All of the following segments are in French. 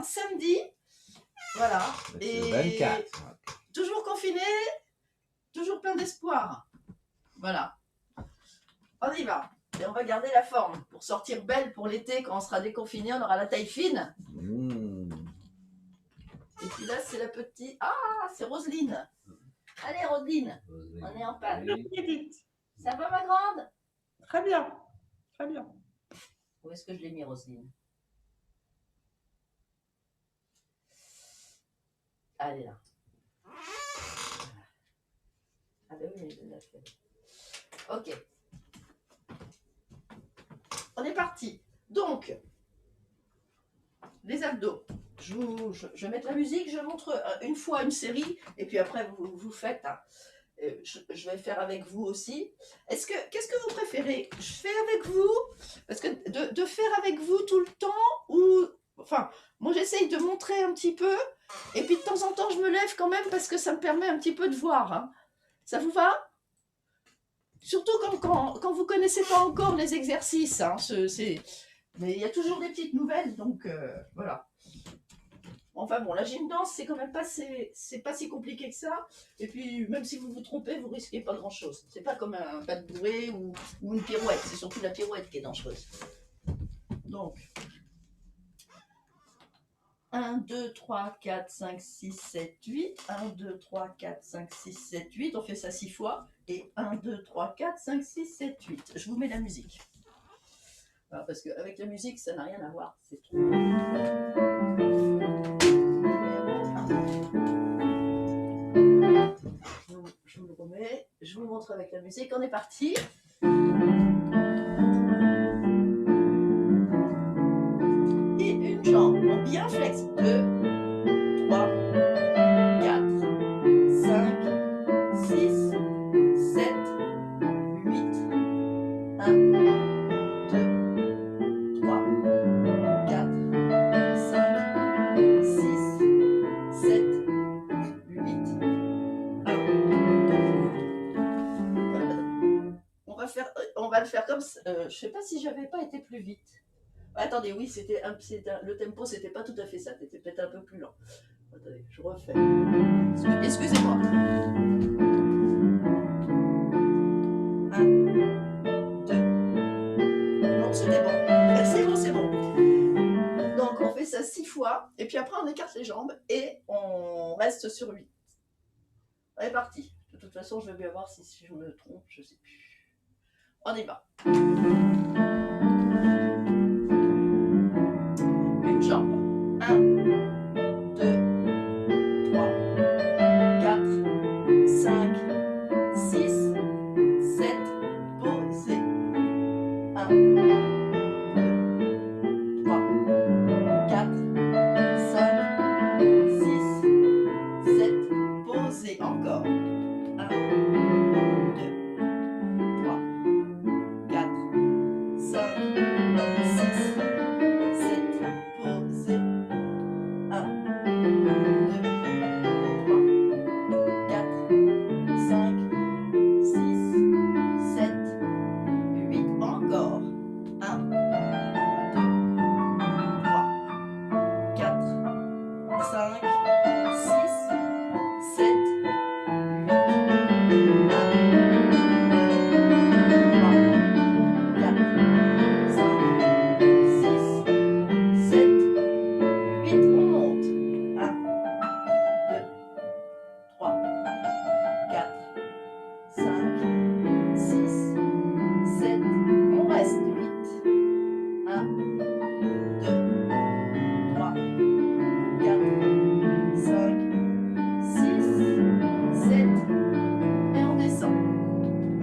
samedi. Voilà. C'est le 24. Toujours confiné, toujours plein d'espoir. Voilà. On y va. Et on va garder la forme pour sortir belle pour l'été. Quand on sera déconfiné, on aura la taille fine. Et puis là, c'est la petite... Ah, c'est Roselyne. Allez, Roselyne, on est en panne. Oui. Ça va, ma grande? Très bien. Très bien. Où est-ce que je l'ai mis, Roselyne? Elle est là. Ah ben oui, mais je l'ai fait. Ok. On est parti. Donc, les abdos. Je vais mettre la musique, je montre une fois une série, et puis après, vous faites. Hein. Je vais faire avec vous aussi. Qu'est-ce que vous préférez? Je fais avec vous, parce que de faire avec vous tout le temps, ou... Enfin, moi j'essaye de montrer un petit peu, et puis de temps en temps je me lève quand même, parce que ça me permet un petit peu de voir. Hein. Ça vous va? Surtout quand vous ne connaissez pas encore les exercices. Hein, mais il y a toujours des petites nouvelles, donc voilà. Enfin bon, la gymnase, c'est quand même pas si compliqué que ça. Et puis, même si vous vous trompez, vous risquez pas grand-chose. C'est pas comme un pas de bourrée ou une pirouette. C'est surtout la pirouette qui est dangereuse. Donc, 1, 2, 3, 4, 5, 6, 7, 8. 1, 2, 3, 4, 5, 6, 7, 8. On fait ça 6 fois. Et 1, 2, 3, 4, 5, 6, 7, 8. Je vous mets la musique. Alors, parce qu'avec la musique, ça n'a rien à voir. C'est trop. Je vous le remets. Je vous montre avec la musique. On est parti. Et une jambe bien flex. 2, 3, 4, 5, 6, 7, 8. 1, 2, 3, 4, 5, 6, 7, 8. 1. On va le faire comme ça. Je sais pas si j'avais pas été plus vite. Attendez, oui, le tempo, c'était pas tout à fait ça. C'était peut-être un peu plus lent. Attendez, je refais. Excusez-moi. 1, 2. Non, c'était bon. C'est bon. Donc, on fait ça 6 fois. Et puis après, on écarte les jambes et on reste sur 8. On est parti. De toute façon, je vais bien voir si je me trompe. Je sais plus. On y va. Une jambe. 1, 2, 3, 4, 5, 6, 7, posez. 1, 2, 3, 4, 5, 6, 7, posez. Encore. 1, 2, 3, 4, 5, 6, 7, posez. 1, 2, 3, 4, 5, 6, 7, 8. Encore. 1, 2, 3, 4, 5, 6, 7, 8. 8, on monte. 1, 2, 3, 4, 5, 6, 7, on reste. 8, 1, 2, 3, 4, 5, 6, 7, et on descend.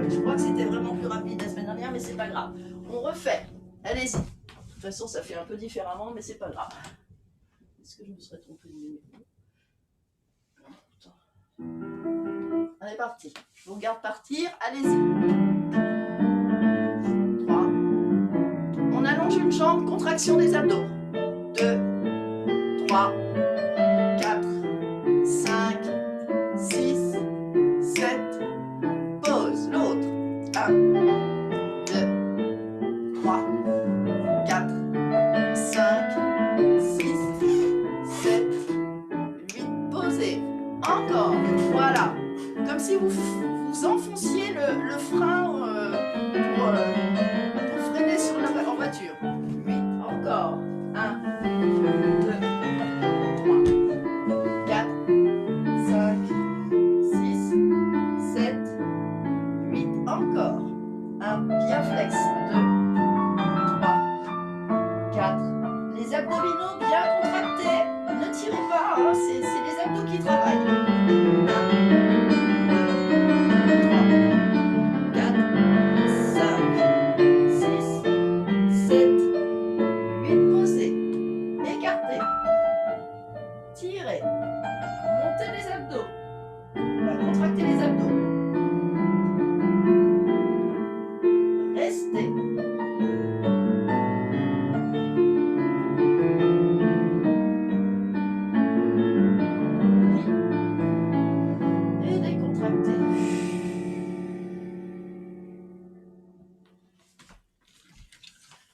Je crois que c'était vraiment plus rapide la semaine dernière, mais c'est pas grave. On refait. Allez-y. De toute façon, ça fait un peu différemment, mais c'est pas grave. Est-ce que je me serais trompée de numéro? On est parti. Je vous regarde partir. Allez-y. 3. On allonge une jambe, contraction des abdos. 2, 3, 4, 5, 6, 7. Pause. L'autre. 1, 2, 3, 4, 5, 6, Encore. Voilà. Comme si vous enfonciez le frein pour freiner sur la voiture. 8. Encore. 1, 2, 3, 4, 5, 6, 7, 8. Encore. 1. Bien flex. 2, 3, 4. Les abdominaux bien contractés. Ne tirez pas, hein, c'est les abdos qui travaillent. 8, posez, écartez, tirez, montez les abdos, contractez les abdos, restez. Et décontractez.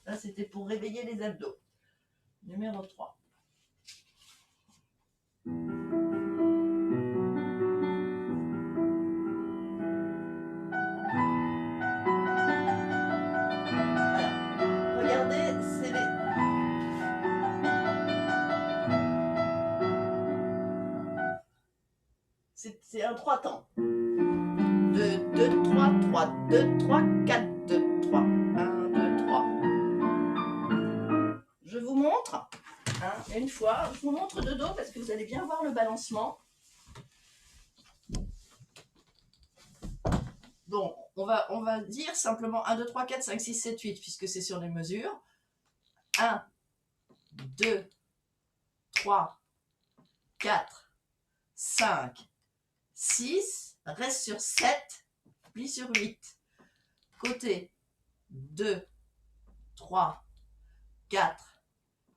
Là, c'était pour réveiller les abdos. Numéro 3. Regardez, c'est un 3 temps. 2, 2, 3, 3, 2, 3, 4, 2, 3. 1, 2, 3. Je vous montre. Et une fois, je vous montre de dos parce que vous allez bien voir le balancement. Donc, on va dire simplement 1, 2, 3, 4, 5, 6, 7, 8 puisque c'est sur les mesures. 1, 2, 3, 4, 5, 6, reste sur 7, plie sur 8. Côté 2, 3, 4,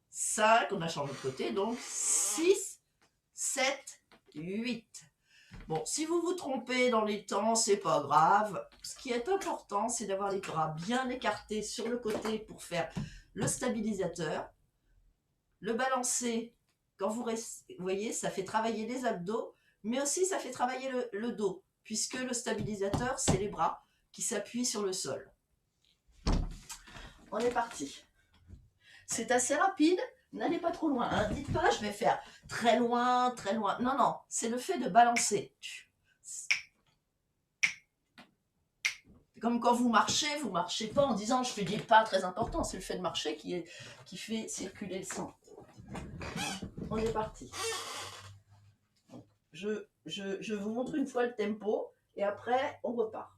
5, on a changé de côté, donc 6, 7, 8. Bon, si vous vous trompez dans les temps, c'est pas grave. Ce qui est important, c'est d'avoir les bras bien écartés sur le côté pour faire le stabilisateur. Le balancer, quand vous voyez, ça fait travailler les abdos, mais aussi ça fait travailler le dos, puisque le stabilisateur, c'est les bras qui s'appuient sur le sol. On est parti. C'est assez rapide, n'allez pas trop loin. Hein. Dites pas, je vais faire très loin, très loin. Non, non, c'est le fait de balancer. Comme quand vous marchez pas en disant je fais des pas très importants. C'est le fait de marcher qui fait circuler le sang. On est parti. Je vous montre une fois le tempo et après on repart.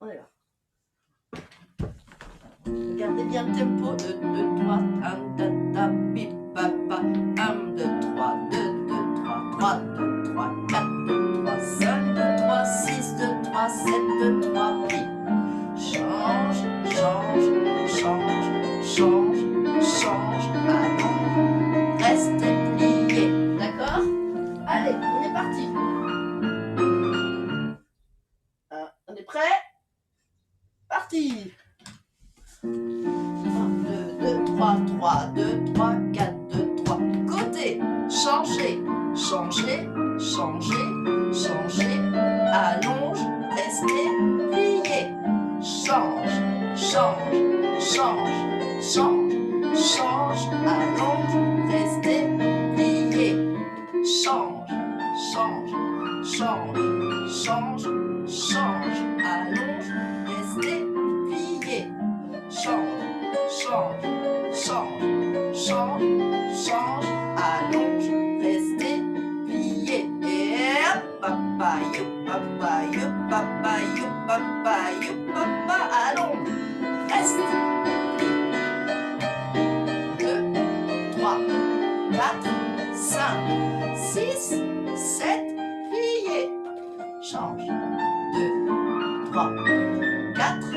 On est là. Regardez bien le tempo. 2, 2, 3, 1, 2, 3, bip, papa. 1, 2, 3, 2, 2, 3, 3, 2, 3, 4, 2, 3, 5, 2, 3, 6, 2, 3, 7, 2, 3, bip. Change, change, change, change, change. Allons, restez pliés. D'accord? Allez, on est parti. On est prêt? Parti. 1, 2, 2, 3, 3, 2, 3, 4, 2, 3. Côté, changez, changez, changez, changez. Allonge, restez, pliez. Change, change, change, change, change. Allonge, restez, pliez. Change, change, change, change, change. Allonge, restez, pliez. Change, change, change, change, change, allonge, restez, pliez. Et hop, papa, youp, papa, youp, papa, youp, papa, youp, papa, allonge, reste, plie. 2, 3, 4, 5, 6, 7, pliez. Change. 2, 3, 4,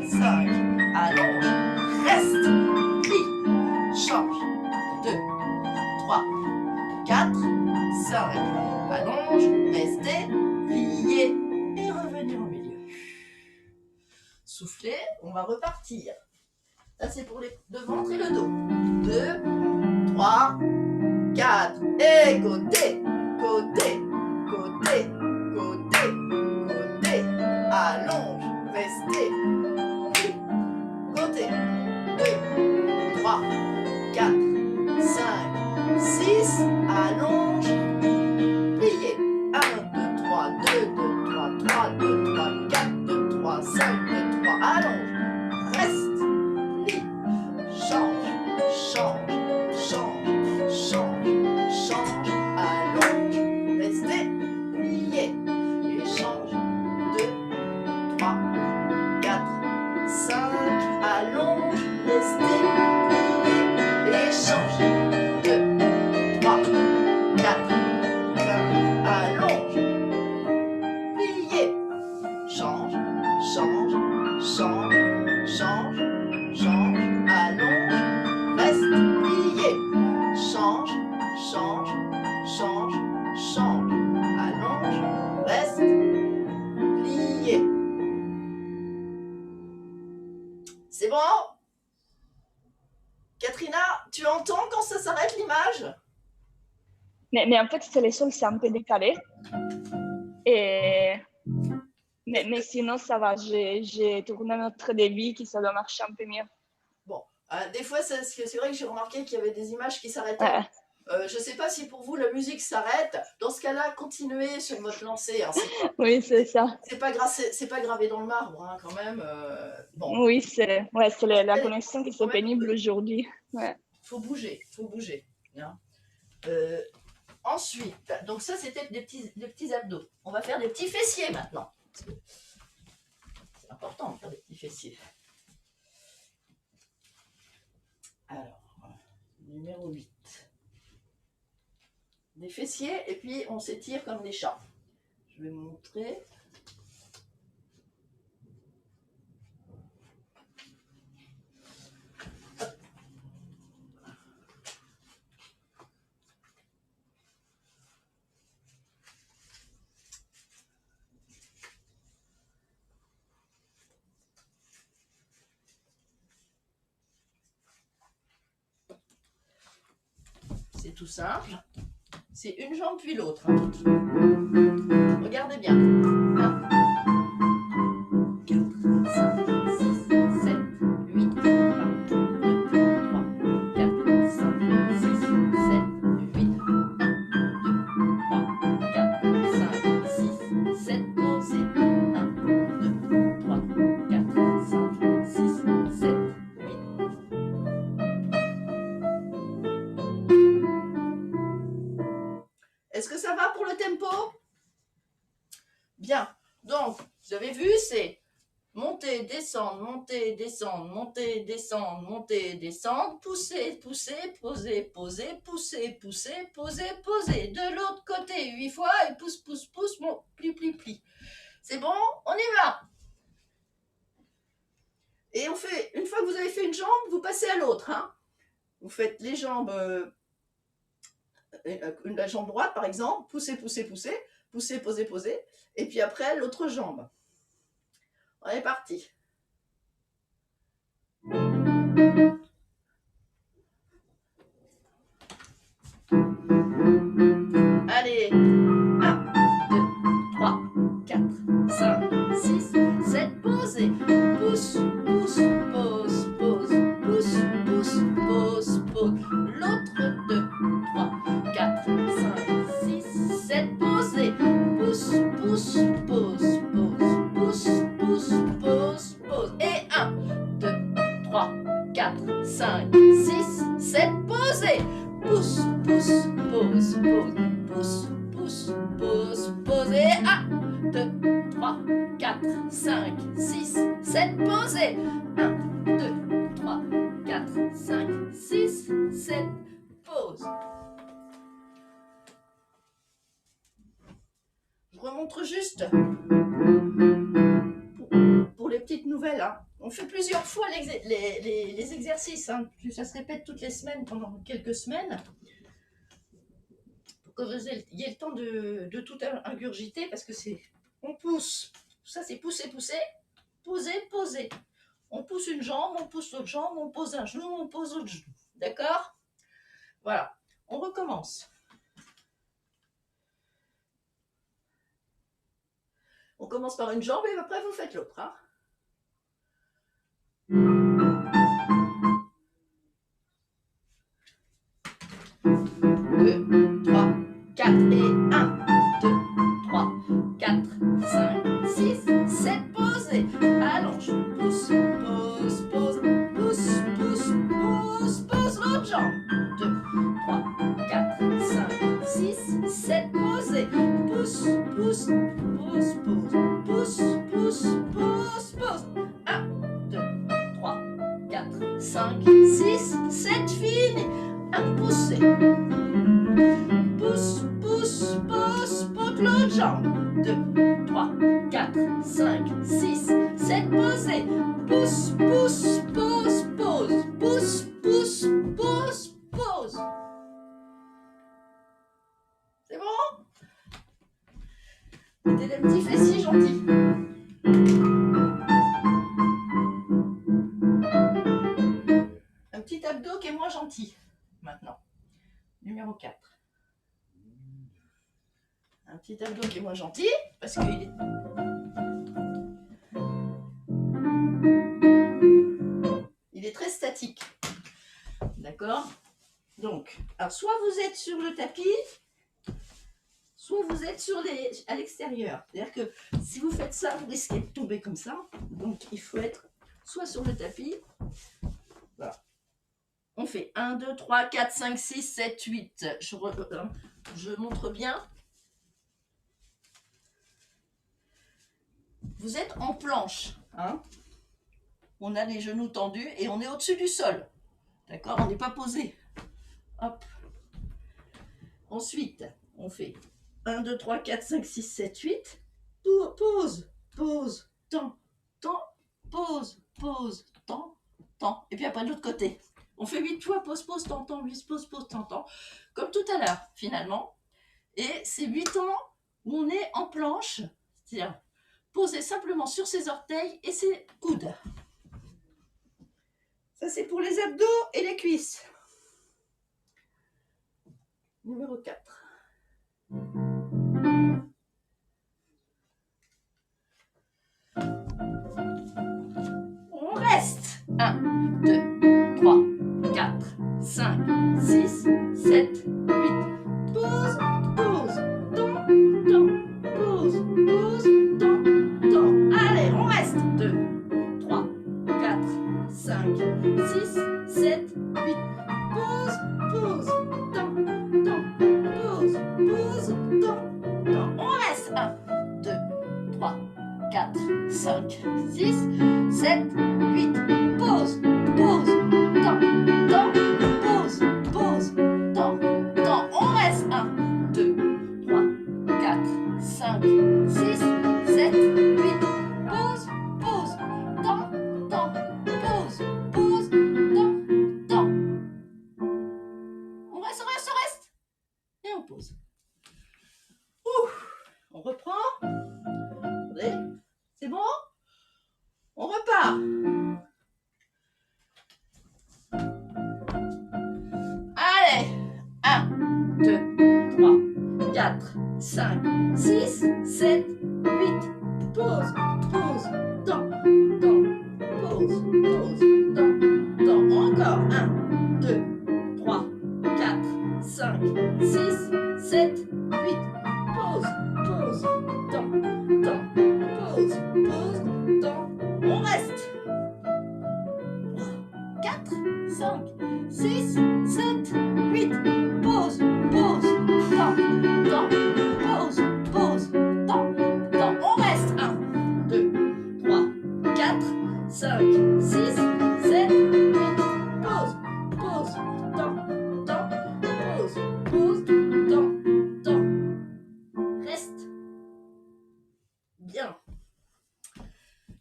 5, allonge, reste, plie, change, 2, 3, 4, 5. Allonge, restez, pliez et revenez au milieu. Soufflez, on va repartir. Ça, c'est pour le ventre et le dos. 2, 3, 4. Et côté, côté, côté, côté, côté. Allonge, restez, plie, côté. 2, 3, 4, 5, 6. Allonge, pliez. 1, 2, 3, 2, 2, 3, 3, 2, 3, 4, 2, 3, 5, 2, 3. Allonge, reste, plie, change, change, change, change, change. Allonge, restez, pliez. Et change. 2, 3, 4, 5. Allonge, restez, pliez. Et change. 2, 3, 4, 5. Allonge, pliez. Change, change, change, change, change. Allonge, reste, plié. Change, change, change, change. Allonge, reste, plié. C'est bon? Katrina, tu entends quand ça s'arrête l'image? Mais en fait, le sol, c'est un peu décalé. Et... Mais sinon, ça va. J'ai tourné notre débit qui ça doit marcher un peu mieux. Bon, des fois, c'est vrai que j'ai remarqué qu'il y avait des images qui s'arrêtaient. Ouais. Je ne sais pas si pour vous la musique s'arrête. Dans ce cas-là, continuez sur votre lancée. Hein, Oui, c'est ça. c'est pas gravé dans le marbre, hein, quand même. Bon. Oui, c'est la connexion qui est pénible aujourd'hui. Ouais. Faut bouger, faut bouger. Hein. Ensuite, donc ça c'était des petits abdos. On va faire des petits fessiers maintenant. C'est important de faire des petits fessiers. Alors, numéro 8. Des fessiers et puis on s'étire comme des chats. Je vais vous montrer. C'est tout simple. C'est une jambe puis l'autre. Hein. Regardez bien. 1, 4, 5, 6, 7, 8, 1, 2, 3, 4, 5, 6, 7, 8, 1, 2, 3, 4, 5, 6, 7, posez. 1, 2, 3, 4, 5, 6, 7, 8. Est-ce que ça va pour le tempo? Bien. Donc, vous avez vu, c'est monter, descendre, monter, descendre, monter, descendre, monter, descendre, pousser, pousser, poser, poser, pousser, pousser, poser, poser. De l'autre côté, 8 fois, et pousse, pousse, pousse, bon, plie, plie, plie. C'est bon? On y va. Et on fait, une fois que vous avez fait une jambe, vous passez à l'autre. Hein. Vous faites les jambes... la jambe droite par exemple, pousser, pousser, pousser, pousser, poser, poser, et puis après l'autre jambe. On est parti. Allez, 1, 2, 3, 4, 5, 6, 7, posez, pousse, pousse, pose, pose, pousse, pousse, pose, pose, l'autre 2, 3, 4, 5, 6, 7, posez, pousse, pousse, pose, pose, pousse, pousse, pose, pose, et 1, 2, 3, 4, 5, 6, 7, posez, pousse, pousse, pose, pose, pousse, pousse, pose, pose, et 1, 2, 3, 4, 5, 6, 7, posez, 1, 2, 3, 4, 5, 6, 7, pause. Je remontre juste pour les petites nouvelles. Hein. On fait plusieurs fois les exercices. Hein. Ça se répète toutes les semaines pendant quelques semaines. pour que vous ayez le temps de tout ingurgiter, parce que c'est, on pousse, ça c'est pousser, pousser, poser, poser. On pousse une jambe, on pousse l'autre jambe, on pose un genou, on pose l'autre genou. D'accord? Voilà, on recommence. On commence par une jambe et après vous faites l'autre. Hein? 2, 3, 4 et 1, 2, 3, 4, 5, 6, 7, posez. Allonge, pousse, pose, pose, pousse, pousse, pousse, pose l'autre jambe. 2, 3, 4, 5, 6, 7, posez. Pousse, pousse, pose, pose, pousse, pousse, pose, pose. 1, 2, 3, 4, 5, 6, 7, fini. Un poussé. Pousse, pousse, pousse, pose l'autre jambe. 2, 3, 4, 5, 6, 7, posez. Pousse, pousse, pose, pose. Pousse, pousse, pose, pose. C'est bon? Mettez des petits fessiers gentils. Un petit abdos qui est moins gentil. Maintenant. Numéro 4. Un petit abdos qui est moins gentil, parce qu'il est... Il est très statique. D'accord? Donc, alors soit vous êtes sur le tapis, soit vous êtes à l'extérieur. C'est-à-dire que si vous faites ça, vous risquez de tomber comme ça. Donc, il faut être soit sur le tapis. Voilà. On fait 1, 2, 3, 4, 5, 6, 7, 8. Je montre bien. Vous êtes en planche. Hein? On a les genoux tendus et on est au-dessus du sol. D'accord? On n'est pas posé. Hop. Ensuite, on fait 1, 2, 3, 4, 5, 6, 7, 8. Pause, pause, temps, temps, pause, pause, temps, temps. Et puis après de l'autre côté. On fait 8 fois pause, pause, temps, temps, 8 pause, pause, temps, temps. Comme tout à l'heure, finalement. Et c'est 8 temps où on est en planche. C'est-à-dire posé simplement sur ses orteils et ses coudes. Ça, c'est pour les abdos et les cuisses. Numéro 4. On reste. 1, 2, 3, 4, 5, 6, 7, 8. Pause, pause, temps, temps, pause, pause, temps, temps. Allez, on reste. 2, 3, 4, 5, 6, 7, 8. Pause, pause, temps, temps, pause, pause, temps, temps. On reste. 1, 2, 3, 4, 5, 6, 7, 8. Pause, pause, temps, temps, pause, pause, temps, temps. On reste. 1, 2, 3, 4, 5, 6, 7, 8. Pause, pause, temps, temps, pause, pause, temps, temps. On reste, on reste, on reste. Et on pose. On reprend. Attendez. C'est bon? On repart. Allez. 1, 2, 3, 4, 5, 6, 7, 8. Pause, pause, temps, temps, pause, pause, temps, temps. Encore. 1, 2, 3, 4, 5, 6, 7, 8. Pause, pause, temps, temps, pause, pause, temps. On reste. 4, 5, 6, 7, 8. Pause, pause, temps, temps, pause, pause, temps, temps. On reste. 1, 2, 3, 4, 5, 6, 7, 8. Pause, pause, temps, temps, pause, pause, temps, temps. Reste. Bien.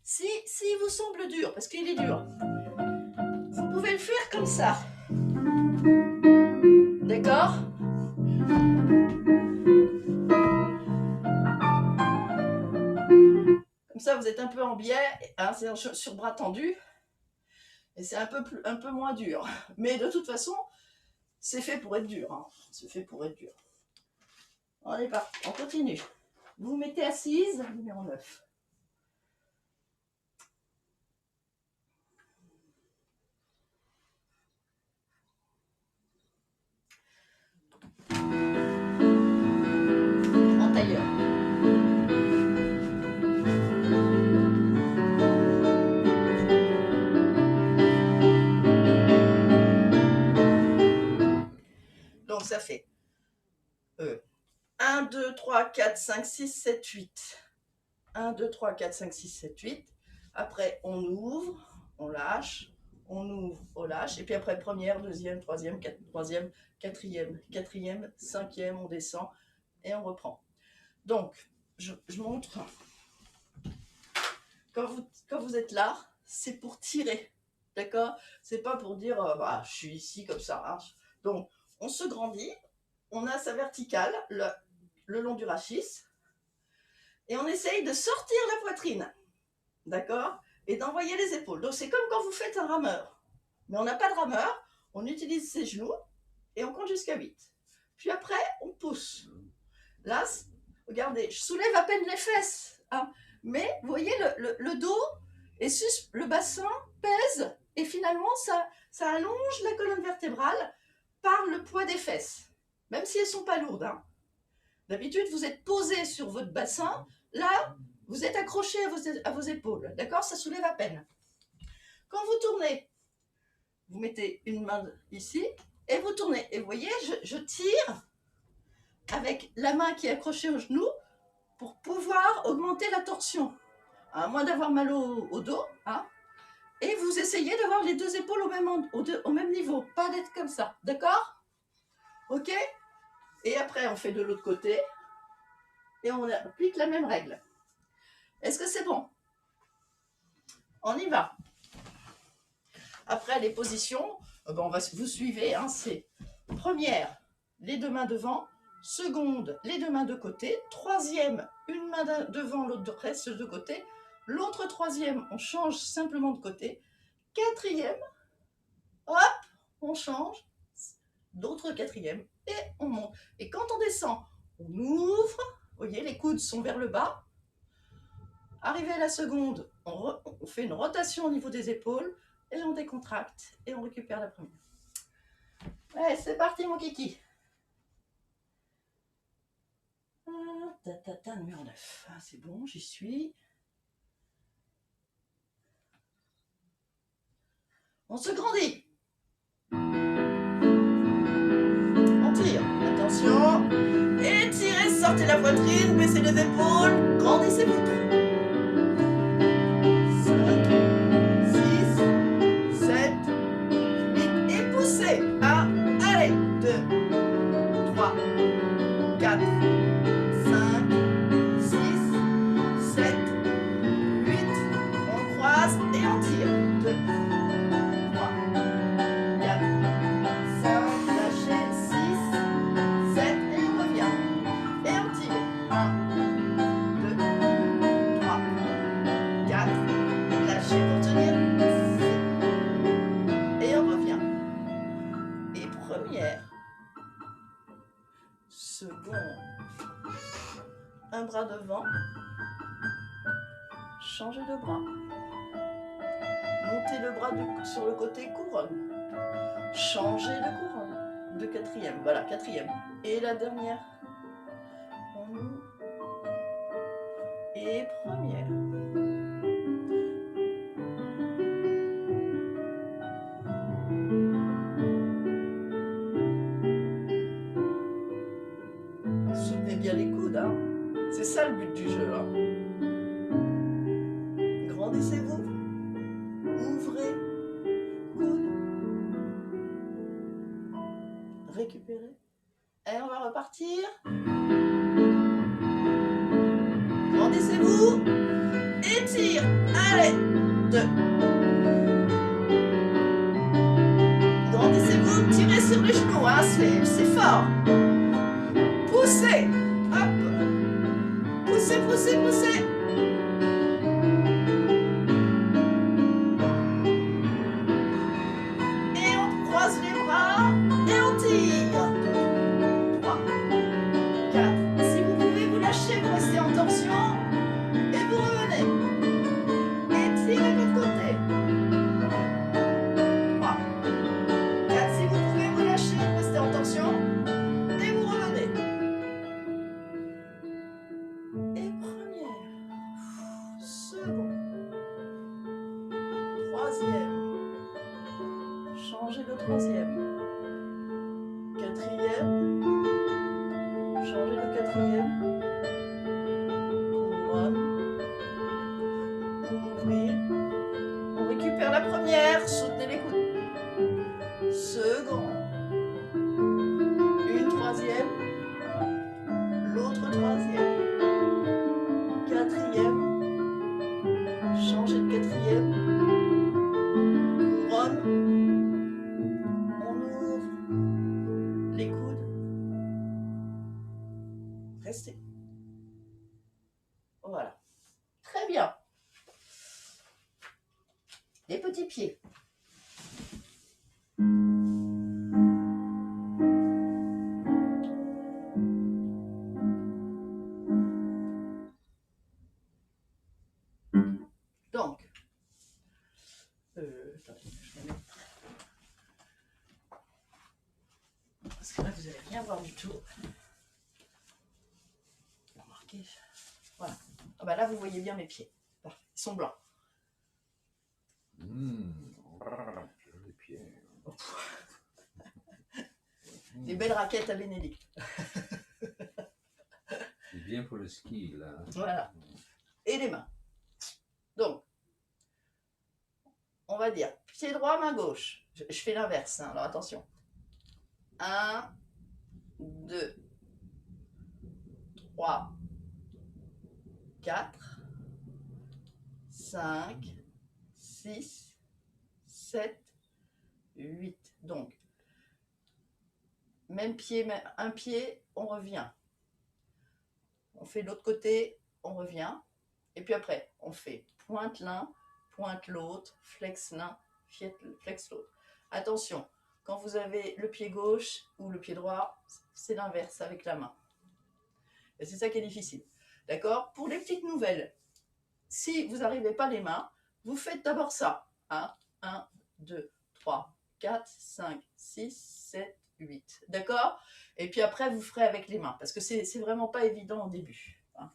Si il vous semble dur, parce qu'il est dur, vous pouvez le faire comme ça. D'accord? vous êtes un peu en biais, hein, c'est sur bras tendu, et c'est un peu moins dur. Mais de toute façon, c'est fait pour être dur. Hein. C'est fait pour être dur. On est parti, on continue. Vous vous mettez assise, numéro 9. En tailleur. Donc ça fait 1, 2, 3, 4, 5, 6, 7, 8. 1, 2, 3, 4, 5, 6, 7, 8. Après, on ouvre, on lâche, on ouvre, on lâche. Et puis après, première, deuxième, troisième, quatrième, cinquième, on descend et on reprend. Donc, je montre. Quand vous êtes là, c'est pour tirer. D'accord? C'est pas pour dire, bah, je suis ici comme ça. Hein. Donc, on se grandit. On a sa verticale le long du rachis. Et on essaye de sortir la poitrine. D'accord? Et d'envoyer les épaules. Donc, c'est comme quand vous faites un rameur. Mais on n'a pas de rameur. On utilise ses genoux et on compte jusqu'à 8. Puis après, on pousse. Là, regardez, je soulève à peine les fesses. Hein. Mais vous voyez, le dos et le bassin pèse. Et finalement, ça allonge la colonne vertébrale par le poids des fesses. Même si elles ne sont pas lourdes. Hein. D'habitude, vous êtes posé sur votre bassin. Là, vous êtes accroché à vos épaules. D'accord? Ça soulève à peine. Quand vous tournez, vous mettez une main ici et vous tournez. Et vous voyez, je tire avec la main qui est accrochée au genou pour pouvoir augmenter la torsion. À moins d'avoir mal au dos. Hein? Et vous essayez d'avoir les deux épaules au même niveau. Pas d'être comme ça. D'accord? Ok? Et après, on fait de l'autre côté. Et on applique la même règle. Est-ce que c'est bon? On y va. Après, les positions, vous suivez. Hein, c'est première, les deux mains devant. Seconde, les deux mains de côté. Troisième, une main devant, l'autre reste de côté. L'autre troisième, on change simplement de côté. Quatrième, hop, on change. D'autre quatrième et on monte. Et quand on descend, on ouvre. Vous voyez, les coudes sont vers le bas. Arrivé à la seconde, on fait une rotation au niveau des épaules et on décontracte et on récupère la première. Allez, c'est parti mon kiki. Numéro 9. Ah, c'est bon, j'y suis. On se grandit. On tire. Attention. Étirez, sortez la poitrine, baissez les épaules, grandissez-vous. 5, 6, 7, 8 et poussez. 1, allez, 2, 3, 4, 5, 6, 7, 8. On croise et on tire. 2, 3, 4, 5, lâchez, 6, 7 et on revient. Et on tire. 1, 2, 3, 4, lâchez pour tenir. Et on revient. Et première. Seconde. Un bras devant. Changez de bras. Montez le bras sur le côté couronne. Changez de couronne. De quatrième. Voilà, quatrième. Et la dernière. On ouvre. Et première. Soutenez bien les coudes. Hein. C'est ça le but du jeu. Hein. Grandissez-vous. Ouvrez. Coude. Récupérez. Et on va repartir. Grandissez-vous. Étire. Allez. 2. Grandissez-vous. Tirez sur les genoux. Hein. C'est fort. Poussez. Hop. Poussez, poussez, poussez. 4. Si vous pouvez vous lâcher, vous restez en torsion et vous revenez. Étirez votre côté. 3, 4. Si vous pouvez vous lâcher, vous restez en torsion et vous revenez. Et première, seconde, troisième. Changez de troisième. Quatrième. Changez de quatrième. Couronne. Ouvrir. On récupère la première. Soutenez les coudes. Seconde. Une troisième. L'autre troisième. Quatrième. Changez de quatrième. Couronne. Les coudes, restez. Voilà. Très bien. Les petits pieds. Donc, attendez, je vais mettre. Parce que là, vous n'allez rien voir du tout. Remarquez. Voilà. Ah bah là, vous voyez bien mes pieds. Parfait. Ils sont blancs. Jolis pieds. Des belles raquettes à Bénédicte. C'est bien pour le ski, là. Voilà. Et les mains. Donc, on va dire pied droit, main gauche. Je fais l'inverse, hein, alors attention. 1, 2, 3, 4, 5, 6, 7, 8. Donc, même pied, un pied, on revient. On fait de l'autre côté, on revient. Et puis après, on fait pointe l'un, pointe l'autre, flex l'un, flex l'autre. Attention. Quand vous avez le pied gauche ou le pied droit, c'est l'inverse avec la main. Et c'est ça qui est difficile. D'accord? Pour les petites nouvelles, si vous n'arrivez pas les mains, vous faites d'abord ça. 1, 2, 3, 4, 5, 6, 7, 8. D'accord? Et puis après, vous ferez avec les mains. Parce que c'est vraiment pas évident au début. Hein.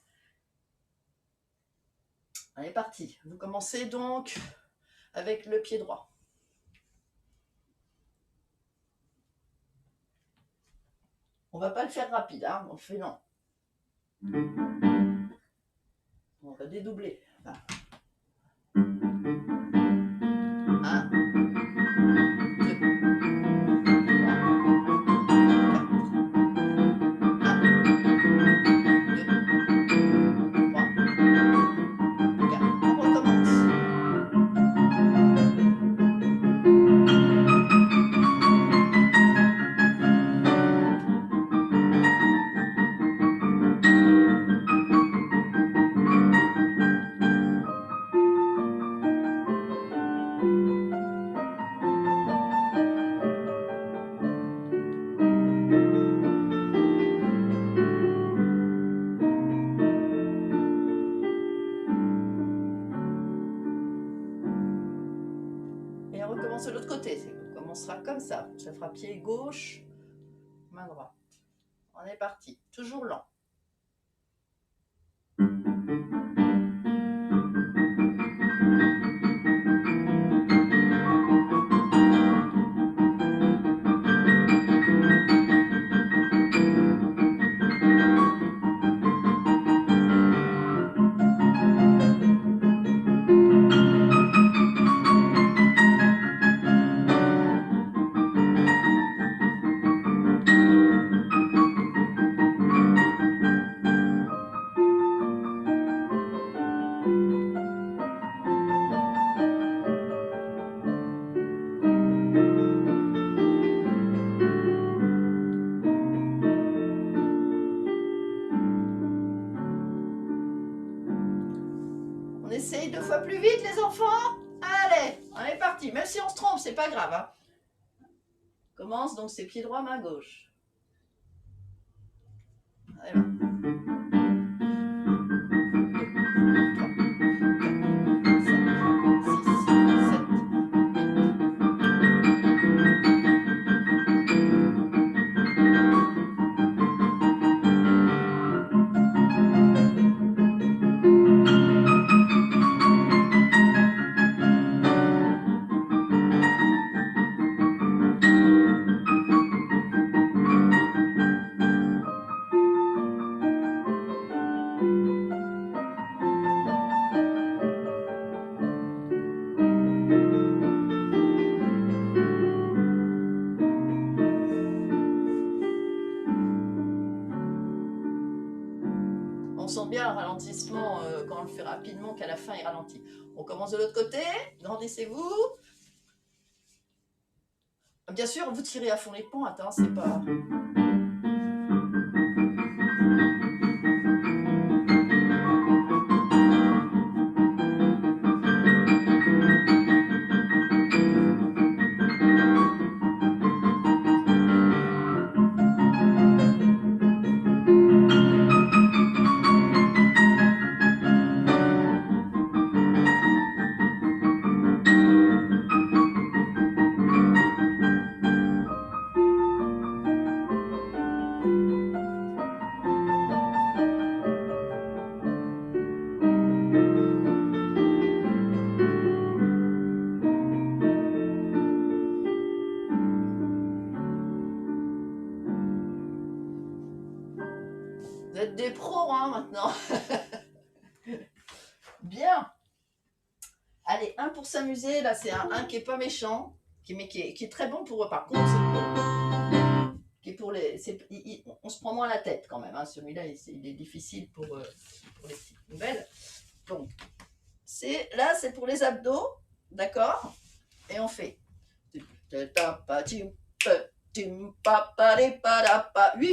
Allez, parti. Vous commencez donc avec le pied droit. On va pas le faire rapide, hein, on le fait lent. On va dédoubler. 1, 2, 3, 4. On recommence. Et on recommence de l'autre côté. On commencera comme ça. Ça fera pied gauche, main droite. On est parti. Toujours lent. On essaye 2 fois plus vite, les enfants? Allez, on est parti. Même si on se trompe, c'est pas grave. Hein. Commence donc, c'est pied droit, main gauche. Allez, On sent bien un ralentissement quand on le fait rapidement qu'à la fin il ralentit. On commence de l'autre côté, grandissez-vous. Bien sûr, vous tirez à fond les pointes, hein, c'est pas... Vous êtes des pros, hein, maintenant. Bien. Allez, un pour s'amuser. Là, c'est un qui est pas méchant, qui est très bon pour eux. Par contre, qui est pour les... on se prend moins la tête quand même. Hein. Celui-là, il est difficile pour les petites nouvelles. Donc, là, c'est pour les abdos. D'accord? Et on fait 8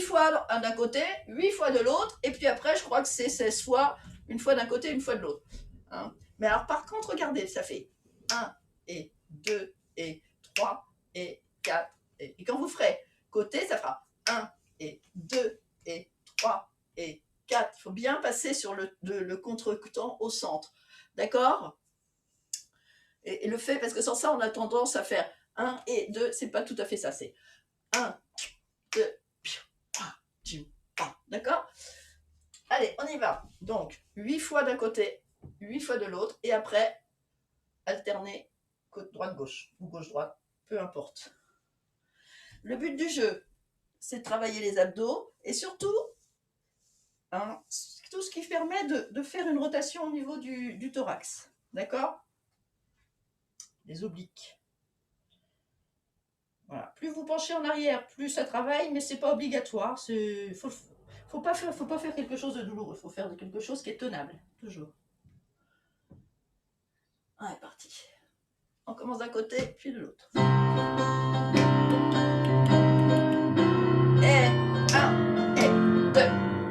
fois d'un côté, 8 fois de l'autre, et puis après, je crois que c'est 16 fois, une fois d'un côté, une fois de l'autre. Hein. Mais alors, par contre, regardez, ça fait 1 et 2 et 3 et 4. Et quand vous ferez côté, ça fera 1 et 2 et 3 et 4. Il faut bien passer sur le contre-temps au centre. D'accord? Et le fait, parce que sans ça, on a tendance à faire 1 et 2, c'est pas tout à fait ça, c'est 1, 2, 3, d'accord? Allez, on y va. Donc, 8 fois d'un côté, 8 fois de l'autre, et après, alterner côte droite-gauche, ou gauche-droite, peu importe. Le but du jeu, c'est de travailler les abdos, et surtout, hein, tout ce qui permet de faire une rotation au niveau du thorax, d'accord? Les obliques. Voilà. Plus vous penchez en arrière, plus ça travaille, mais c'est pas obligatoire. Faut pas faire quelque chose de douloureux. Il faut faire quelque chose qui est tenable, toujours. Allez, parti. On commence d'un côté, puis de l'autre. Et 1, et 2,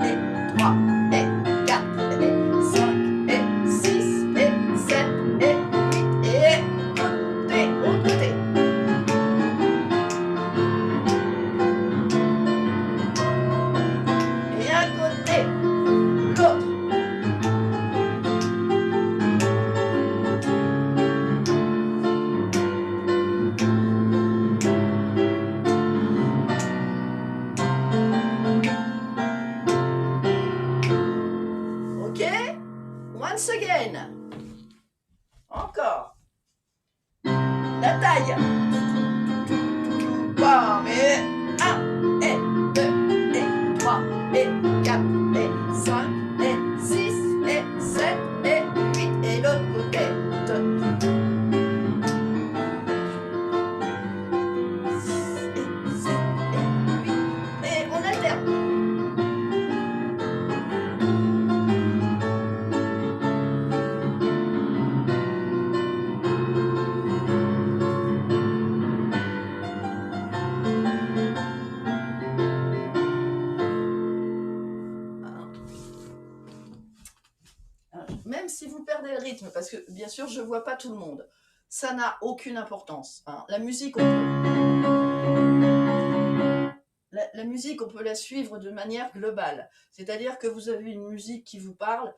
et 3, et 4, et 5, et 6, et 7, et 8, et côté, autre côté. Et un côté, l'autre. Ok? Once again. Encore. La taille. Bam, et 1, et 2, et 3, et 4, et 5, et 6, et 7, et 8, et l'autre côté. 6, et 7, et 8, et on alterne. Même si vous perdez le rythme, parce que bien sûr je ne vois pas tout le monde, ça n'a aucune importance. Hein. La musique, la musique, on peut la suivre de manière globale. C'est-à-dire que vous avez une musique qui vous parle,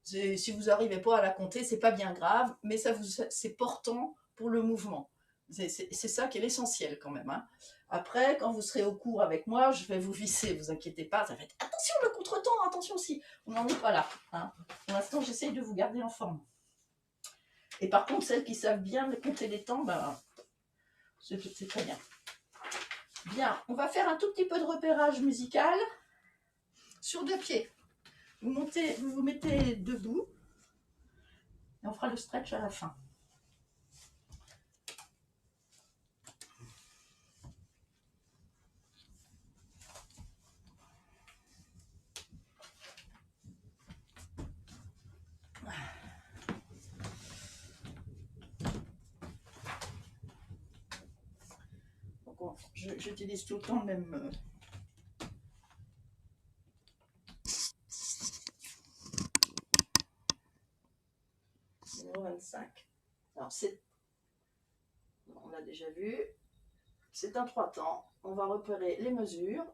si vous n'arrivez pas à la compter, c'est pas bien grave, mais c'est portant pour le mouvement. C'est ça qui est l'essentiel quand même. Hein. Après, quand vous serez au cours avec moi, je vais vous visser, vous inquiétez pas, ça va être attention le contretemps, attention aussi, on n'en est pas là. Hein. Pour l'instant, j'essaye de vous garder en forme. Et par contre, celles qui savent bien compter les temps, ben, c'est très bien. Bien, on va faire un tout petit peu de repérage musical sur 2 pieds. Vous vous mettez debout et on fera le stretch à la fin. j'utilise tout le temps le même. 25. Alors, on l'a déjà vu. C'est un 3 temps. On va repérer les mesures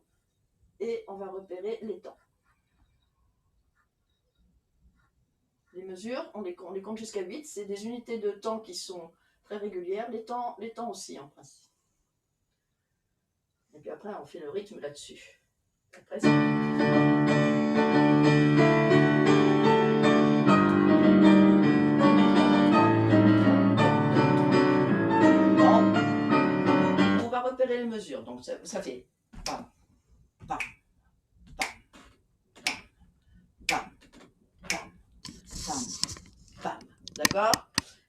et on va repérer les temps. Les mesures, on les compte jusqu'à 8. C'est des unités de temps qui sont très régulières. Les temps aussi, en principe. Et puis après, on fait le rythme là-dessus. Après, repérer les mesures, donc ça fait bam, bam, bam, bam, bam, bam, bam, d'accord?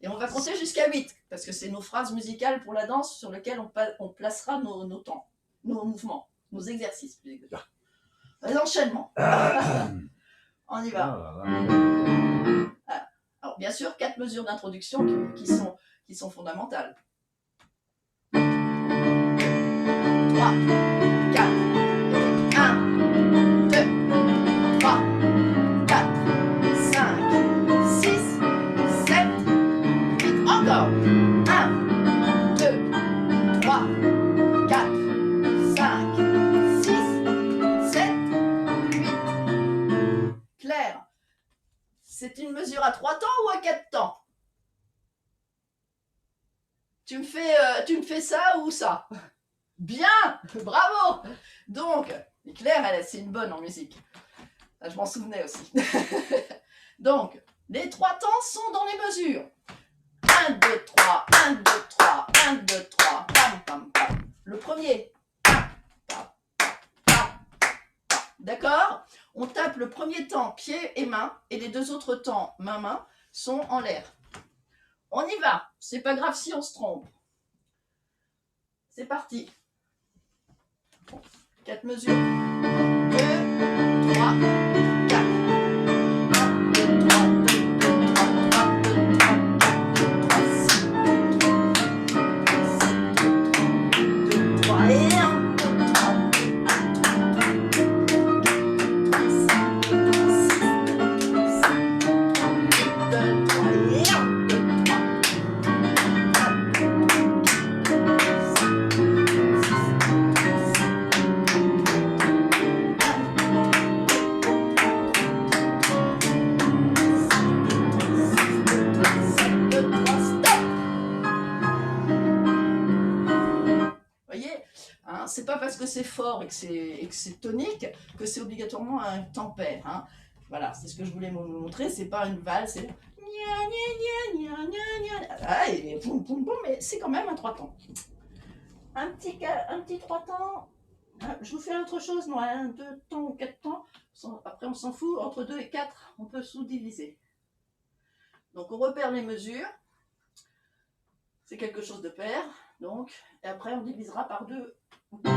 Et on va compter jusqu'à 8, parce que c'est nos phrases musicales pour la danse sur lesquelles on placera nos temps, nos mouvements, nos exercices, plus exactement. Les enchaînements. On y va. Alors, bien sûr, 4 mesures d'introduction qui sont fondamentales. 3, 4, 1, 2, 3, 4, 5, 6, 7, 8, encore. 1, 2, 3, 4, 5, 6, 7, 8. Claire, c'est une mesure à 3 temps ou à 4 temps? Tu me fais ça ou ça? Bien, bravo. Donc, Claire, c'est une bonne en musique. Je m'en souvenais aussi. Donc, les 3 temps sont dans les mesures. 1, 2, 3, 1, 2, 3, 1, 2, 3, pam, pam, pam. Le premier, pam, pam, pam, pam, pam. D'accord? On tape le premier temps pied et main, et les 2 autres temps main-main sont en l'air. On y va. C'est pas grave si on se trompe. C'est parti. 4 mesures. 2, 3, 4. 1, 2, 3, 2, 2, 3, 3, 2, 3, 4, 2, 3, 6, 2, 3 et 1, 2, 3, 1, 2, 3 et 1. C'est pas parce que c'est fort et que c'est tonique que c'est obligatoirement un temps pair. Hein. Voilà, c'est ce que je voulais vous montrer. C'est pas une valse, c'est ah, et boum, boum, boum, mais c'est quand même un 3 temps. Un petit 3 temps. Je vous fais autre chose, non, 1, 2 temps ou 4 temps. Après, on s'en fout. Entre 2 et 4, on peut sous-diviser. Donc, on repère les mesures. C'est quelque chose de pair. Donc, et après, on divisera par 2. 2, 3,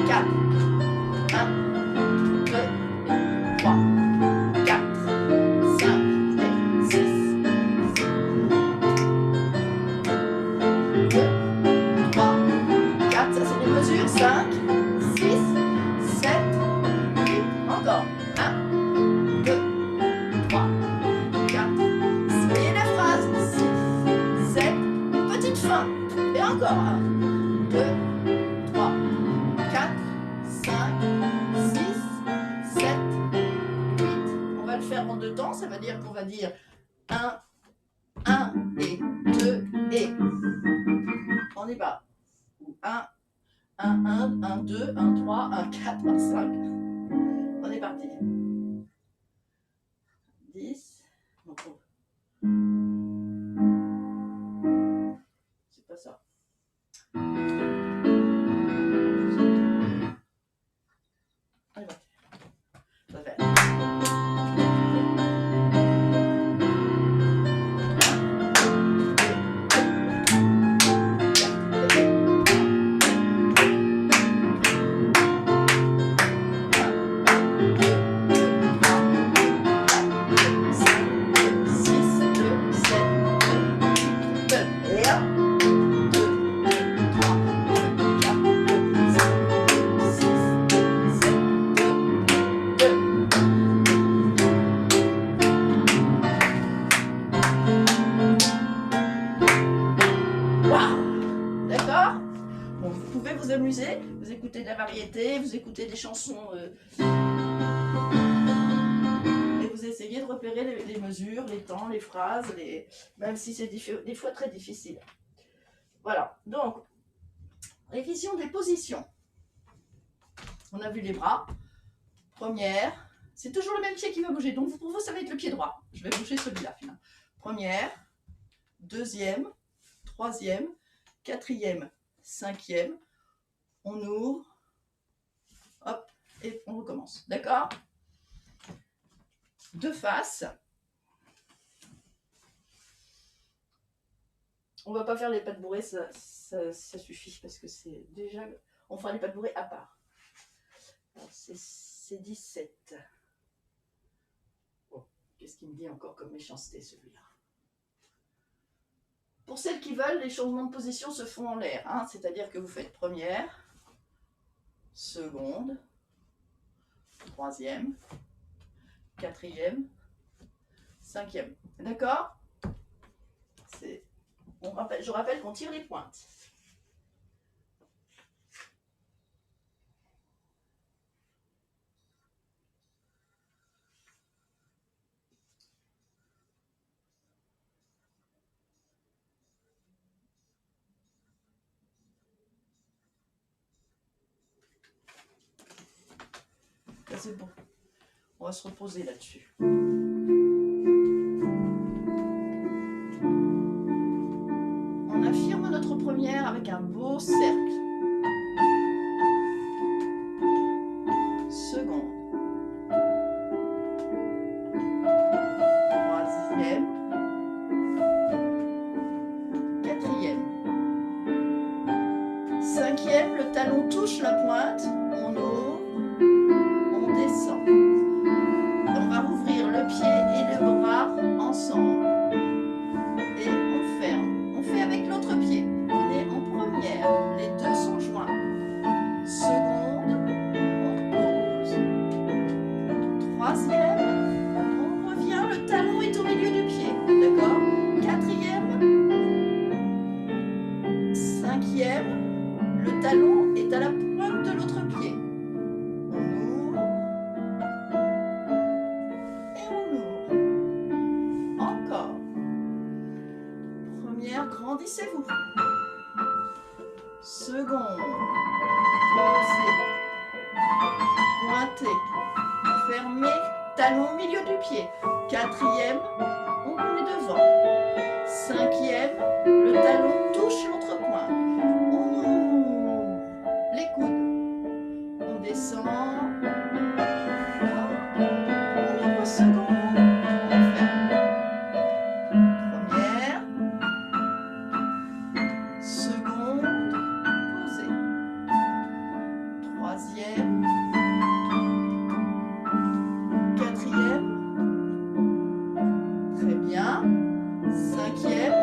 4. 1, 2, 3, 4, 5, 6, 2, 3, 4. Ça, c'est les mesures. 5, 6, 7, 8. Encore. 1, 2, 3, 4. Voyez la phrase. 6, 7. Une petite fin. Et encore 1, 2, 3, 4, 5, 6, 7, 8. On va le faire en 2 temps, ça veut dire qu'on va dire 1, 1 et 2 et. On y va. 1, 1, 1, 1, 2, 1, 3, 1, 4, 1, 5. On est parti. 10. C'est pas ça. Allez, ça fait. écoutez de la variété, vous écoutez des chansons et vous essayez de repérer les mesures, les temps, les phrases, même si c'est des fois très difficile. Voilà, donc, révision des positions. On a vu les bras. Première, c'est toujours le même pied qui va bouger. Donc pour vous, ça va être le pied droit. Je vais bouger celui-là finalement. Première, deuxième, troisième, quatrième, cinquième. On ouvre. Hop, et on recommence. D'accord? De face. On va pas faire les pattes bourrées, ça suffit parce que c'est déjà... On fera les pattes bourrées à part. C'est 17. Bon, qu'est-ce qu'il me dit encore comme méchanceté celui-là? Pour celles qui veulent, les changements de position se font en l'air. Hein, c'est-à-dire que vous faites première, seconde, troisième, quatrième, cinquième. D'accord? Je rappelle qu'on tire les pointes. Ça c'est bon. On va se reposer là-dessus. On affirme notre première avec un beau cercle. Seconde. Troisième. Quatrième. Cinquième, le talon touche la pointe. On ouvre. On descend. Et on va rouvrir le pied et le bras ensemble. Et on ferme. On fait avec l'autre pied. On est en première. Les deux sont joints. Seconde, on pose. Troisième, on revient. Le talon est au milieu du pied. D'accord? Quatrième. Cinquième, le talon est à la pointe de l'autre pied. On ouvre. Et on ouvre. Encore. Première, grandissez-vous. Seconde. Posez. Pointez. Fermez. Talon au milieu du pied. Quatrième, on met les devant. Cinquième, le talon touche l'autre pointe. On ouvre les coudes. On descend. On ouvre seconde. On ferme. Première. Seconde. Posez. Troisième. Quatrième. Très bien. Cinquième.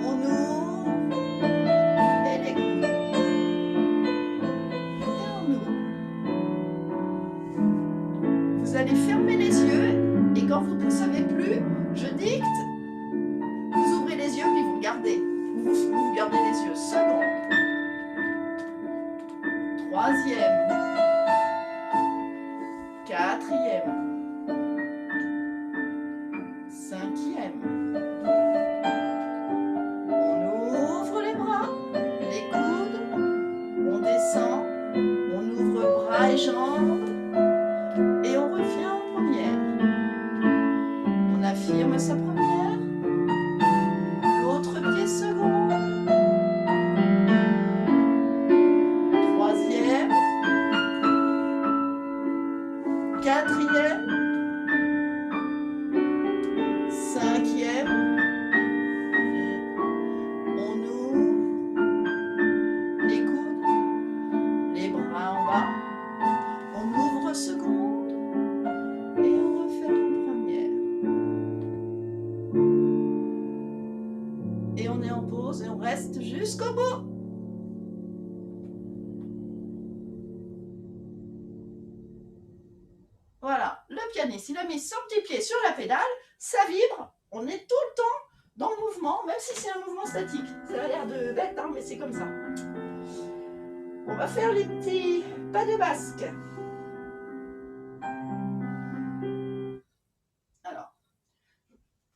On ouvre. Et les coudes. Et on ouvre. Vous allez fermer les yeux. Et quand vous ne savez plus, je dicte. Vous ouvrez les yeux puis vous regardez. Vous gardez les yeux. Seconde. Troisième. Quatrième. Cinquième. On ouvre les bras, les coudes. On descend. On ouvre bras et jambes. Et on revient en première. On affirme sa première. L'autre pied seconde. Troisième. Quatrième. Cinquième. On ouvre les coudes, les bras en bas. On ouvre seconde et on referme première. Et on est en pause et on reste jusqu'au bout. Voilà, le pianiste, il a mis son petit pied sur la pédale, ça vibre, on est tout le temps dans le mouvement, même si c'est un mouvement statique. Ça a l'air de bête, hein, mais c'est comme ça. On va faire les petits pas de basque. Alors,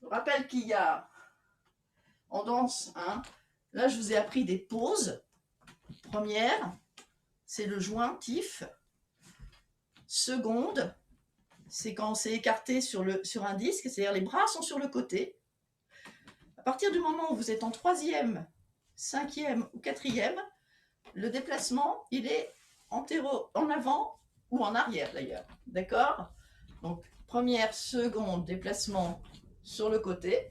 je rappelle qu'il y a en danse, hein, là je vous ai appris des pauses. Première, c'est le jointif. Seconde, c'est quand on s'est écarté sur un disque, c'est-à-dire les bras sont sur le côté. À partir du moment où vous êtes en troisième, cinquième ou quatrième, le déplacement, il est en avant ou en arrière d'ailleurs. D'accord? Donc, première, seconde, déplacement sur le côté.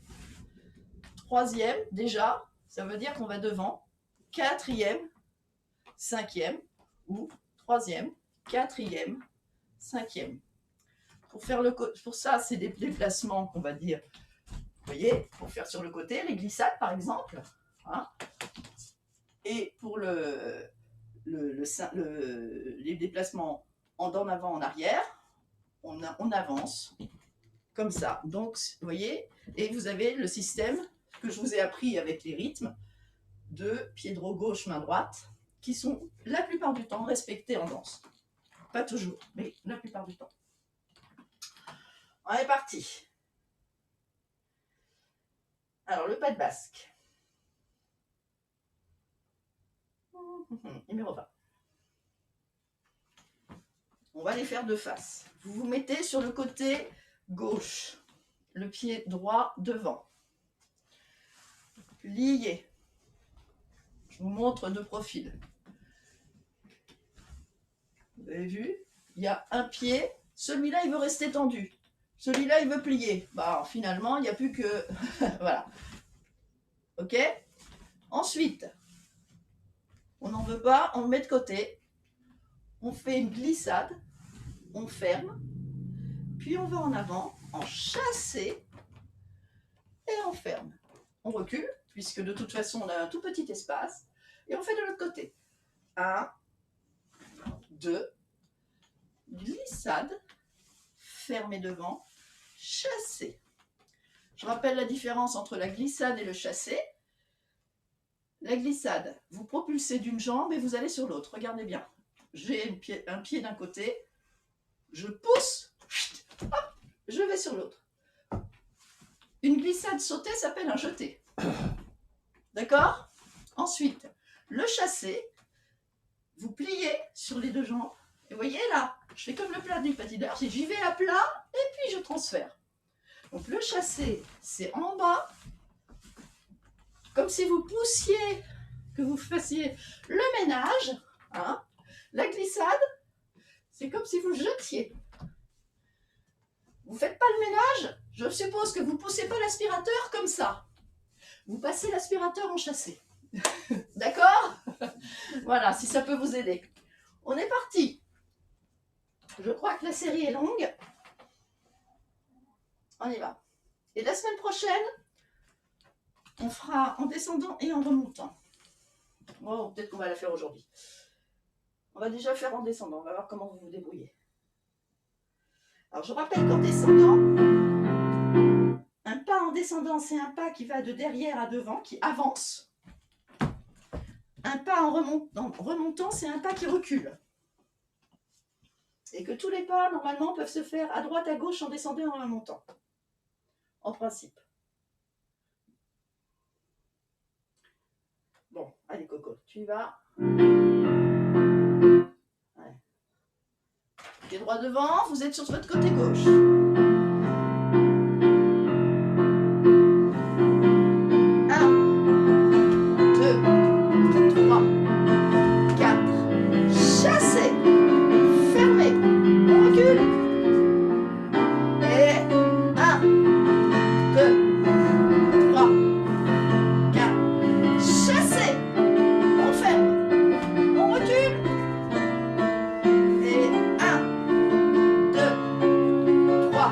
Troisième, déjà, ça veut dire qu'on va devant. Quatrième, cinquième ou troisième, quatrième, cinquième. Pour ça, c'est des déplacements qu'on va dire, vous voyez, pour faire sur le côté, les glissades par exemple. Hein. Et pour les déplacements en avant, en arrière, on avance comme ça. Donc, vous voyez, et vous avez le système que je vous ai appris avec les rythmes de pied droit gauche, main droite, qui sont la plupart du temps respectés en danse. Pas toujours, mais la plupart du temps. On est parti. Alors, le pas de basque. Numéro 20. On va les faire de face. Vous vous mettez sur le côté gauche, le pied droit devant. Lié. Je vous montre de profil. Vous avez vu? Il y a un pied. Celui-là, il veut rester tendu. Celui-là, il veut plier. Bah, finalement, il n'y a plus que... voilà. OK? Ensuite, on n'en veut pas, on le met de côté. On fait une glissade. On ferme. Puis on va en avant, en chassé. Et on ferme. On recule, puisque de toute façon, on a un tout petit espace. Et on fait de l'autre côté. 1, 2, glissade, fermé devant, chassé. Je rappelle la différence entre la glissade et le chassé. La glissade, vous propulsez d'une jambe et vous allez sur l'autre. Regardez bien. J'ai un pied d'un côté, je pousse, hop, je vais sur l'autre. Une glissade sautée s'appelle un jeté. D'accord? Ensuite, le chassé, vous pliez sur les deux jambes. Et vous voyez là, je fais comme le plat du patineur, j'y vais à plat et puis je transfère. Donc le chassé, c'est en bas, comme si vous poussiez, que vous fassiez le ménage. Hein. La glissade, c'est comme si vous jetiez. Vous ne faites pas le ménage, je suppose que vous ne poussez pas l'aspirateur comme ça. Vous passez l'aspirateur en chassé. D'accord? Voilà, si ça peut vous aider. On est parti. Je crois que la série est longue. On y va. Et la semaine prochaine, on fera en descendant et en remontant. Bon, peut-être qu'on va la faire aujourd'hui. On va déjà faire en descendant. On va voir comment vous vous débrouillez. Alors, je rappelle qu'en descendant, un pas en descendant, c'est un pas qui va de derrière à devant, qui avance. Un pas en remontant, c'est un pas qui recule. Et que tous les pas, normalement, peuvent se faire à droite, à gauche, en descendant et en remontant. En principe. Bon, allez Coco, tu y vas. Ouais. Pied droit devant, vous êtes sur votre côté gauche. 3,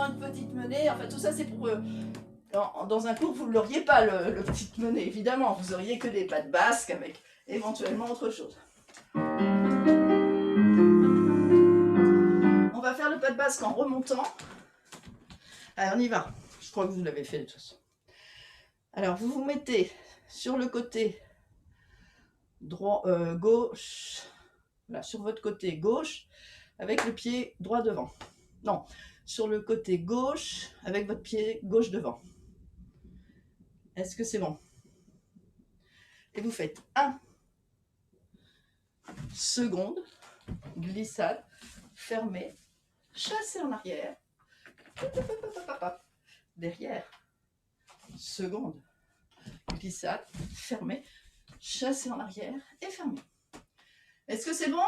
faisant une petite menée. Enfin, tout ça, c'est pour... dans un cours, vous ne l'auriez pas, le petite menée, évidemment. Vous auriez que des pattes basques avec éventuellement autre chose. On va faire le pas de basque en remontant. Allez, on y va. Je crois que vous l'avez fait de toute façon. Alors, vous vous mettez sur le côté droit, gauche, voilà, sur votre côté gauche, avec le pied droit devant. Non, sur le côté gauche, avec votre pied gauche devant. Est-ce que c'est bon? Et vous faites 1 seconde, glissade, fermée, chassez en arrière, derrière, seconde, glissade, fermée, chassez en arrière et fermée. Est-ce que c'est bon?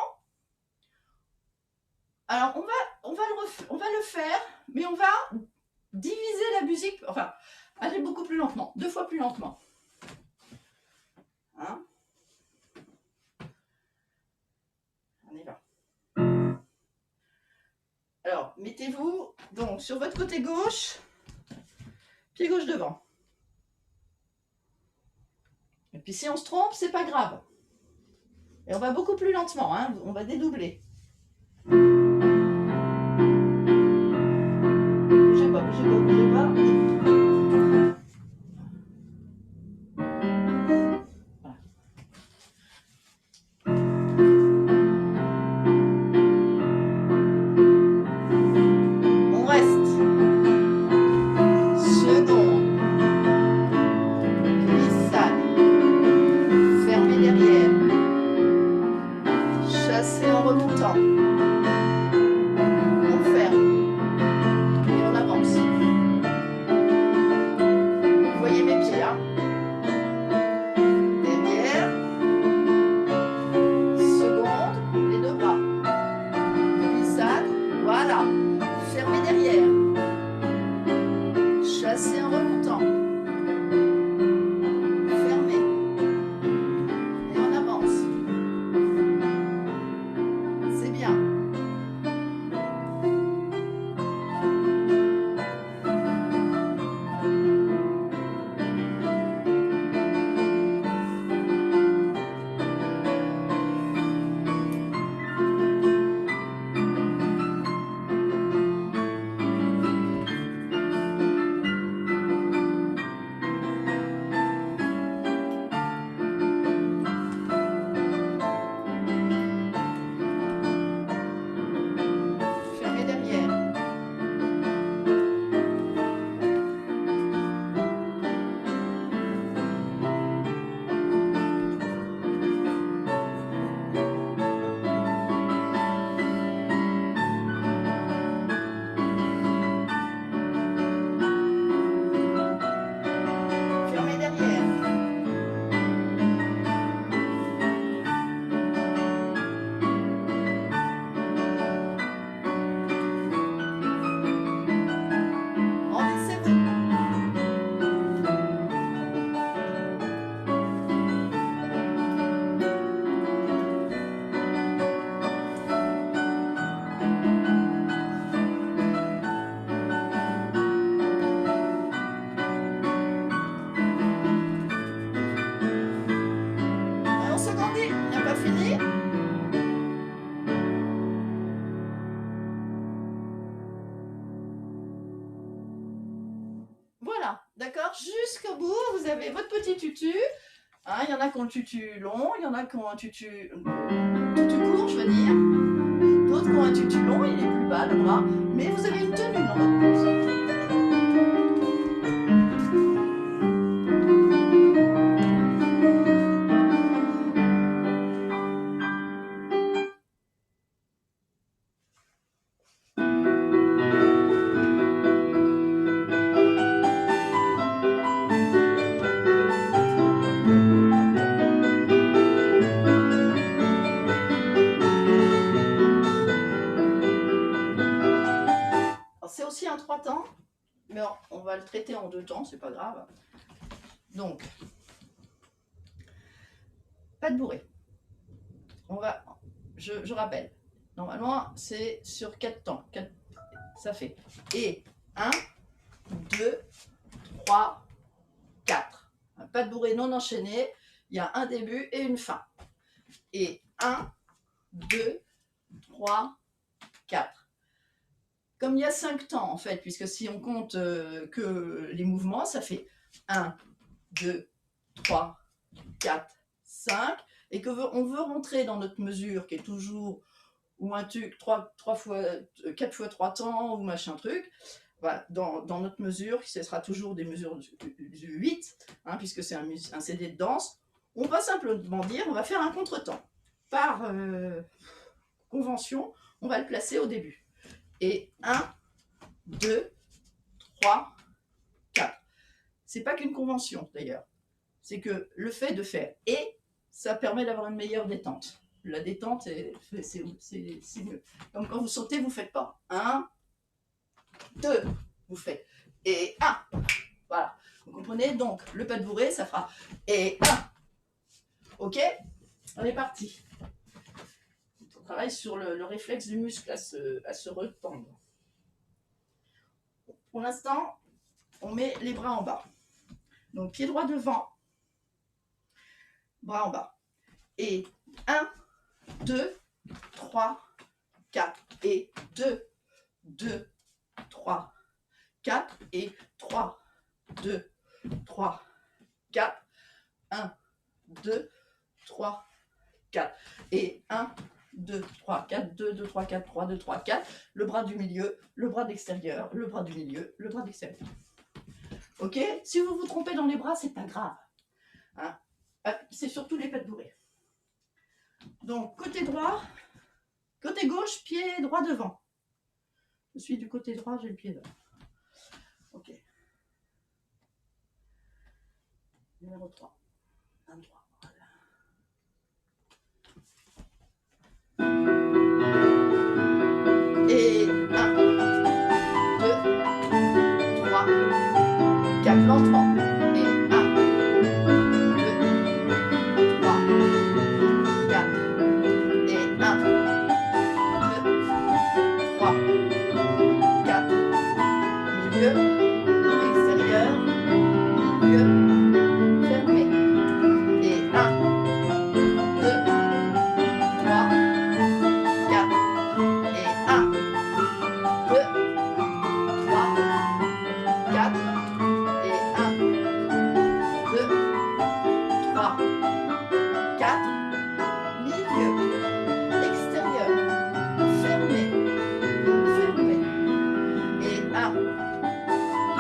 Alors on va le faire, mais on va diviser la musique, enfin, aller beaucoup plus lentement, 2 fois plus lentement. Hein? On y va. Alors, mettez-vous donc sur votre côté gauche, pied gauche devant. Et puis si on se trompe, c'est pas grave. Et on va beaucoup plus lentement, hein, on va dédoubler. Bougez pas, bougez pas, bougez pas. On reste. Seconde. Glissade. Fermez derrière. Chassez en remontant. On ferme. Et on avance. Vous voyez mes pieds, hein? Derrière. Seconde. Les 2 bras. Glissade. Voilà. Fermez derrière. Chassez en remontant. Fermez. Et on avance. C'est bien. Fermez derrière. Fermez derrière. Rendissez-vous. Allez, on secondit. Il n'y a pas fini. Voilà, d'accord? Jusqu'au bout, vous avez votre petit tutu. Hein, il y en a qui ont le tutu long, il y en a qui ont un tutu court, je veux dire. D'autres qui ont un tutu long, il est plus bas, le bras. Mais vous avez une tenue dans votre blouse. Alors, c'est aussi un 3 temps, mais on va le traiter en 2 temps, c'est pas grave. Donc, pas de bourrée. Je rappelle, normalement c'est sur 4 temps. Ça fait et 1, 2, 3, 4. Un pas de bourrée non enchaîné. Il y a un début et une fin. Et 1, 2, 3, 4. Comme il y a 5 temps, en fait, puisque si on compte que les mouvements, ça fait 1, 2, 3, 4, 5. Et qu'on veut rentrer dans notre mesure, qui est toujours ou un truc 4 fois 3 temps, ou machin truc. Voilà, dans notre mesure, ce sera toujours des mesures du 8, hein, puisque c'est un CD de danse. On va simplement dire, on va faire un contretemps. Par convention, on va le placer au début. Et 1, 2, 3, 4. C'est pas qu'une convention d'ailleurs. C'est que le fait de faire et, ça permet d'avoir une meilleure détente. La détente, c'est mieux. Comme quand vous sautez, vous ne faites pas 1, 2, vous faites et 1. Voilà. Vous comprenez? Donc, le pas de bourrée, ça fera et 1. Ok? On est parti. On travaille sur le réflexe du muscle à se retendre. Pour l'instant, on met les bras en bas. Donc, pied droit devant, bras en bas. Et 1, 2, 3, 4. Et 2, 2, 3, 4. Et 3, 2, 3, 4. 1, 2, 3, 4. Et 1, 2, 3, 4. 2, 2, 3, 4. 3, 2, 3, 4. Le bras du milieu, le bras d'extérieur, le bras du milieu, le bras d'extérieur. Ok? Si vous vous trompez dans les bras, c'est pas grave. Hein? C'est surtout les pas de bourrée. Donc, côté droit, côté gauche, pied droit devant. Je suis du côté droit, j'ai le pied devant. Ok. Numéro 3. 23. Voilà. Et 1, 2, 3, 4 lentement. Et 1, 2, 3, 4. Et 1, 2, 3, 4. Milieu, extérieur, milieu, fermé. Et 1, 2, 3, 4. Et 1, 2, 3, 4. Et 1, 2, 3, 4. Milieu, extérieur, fermé, fermé. Et 1,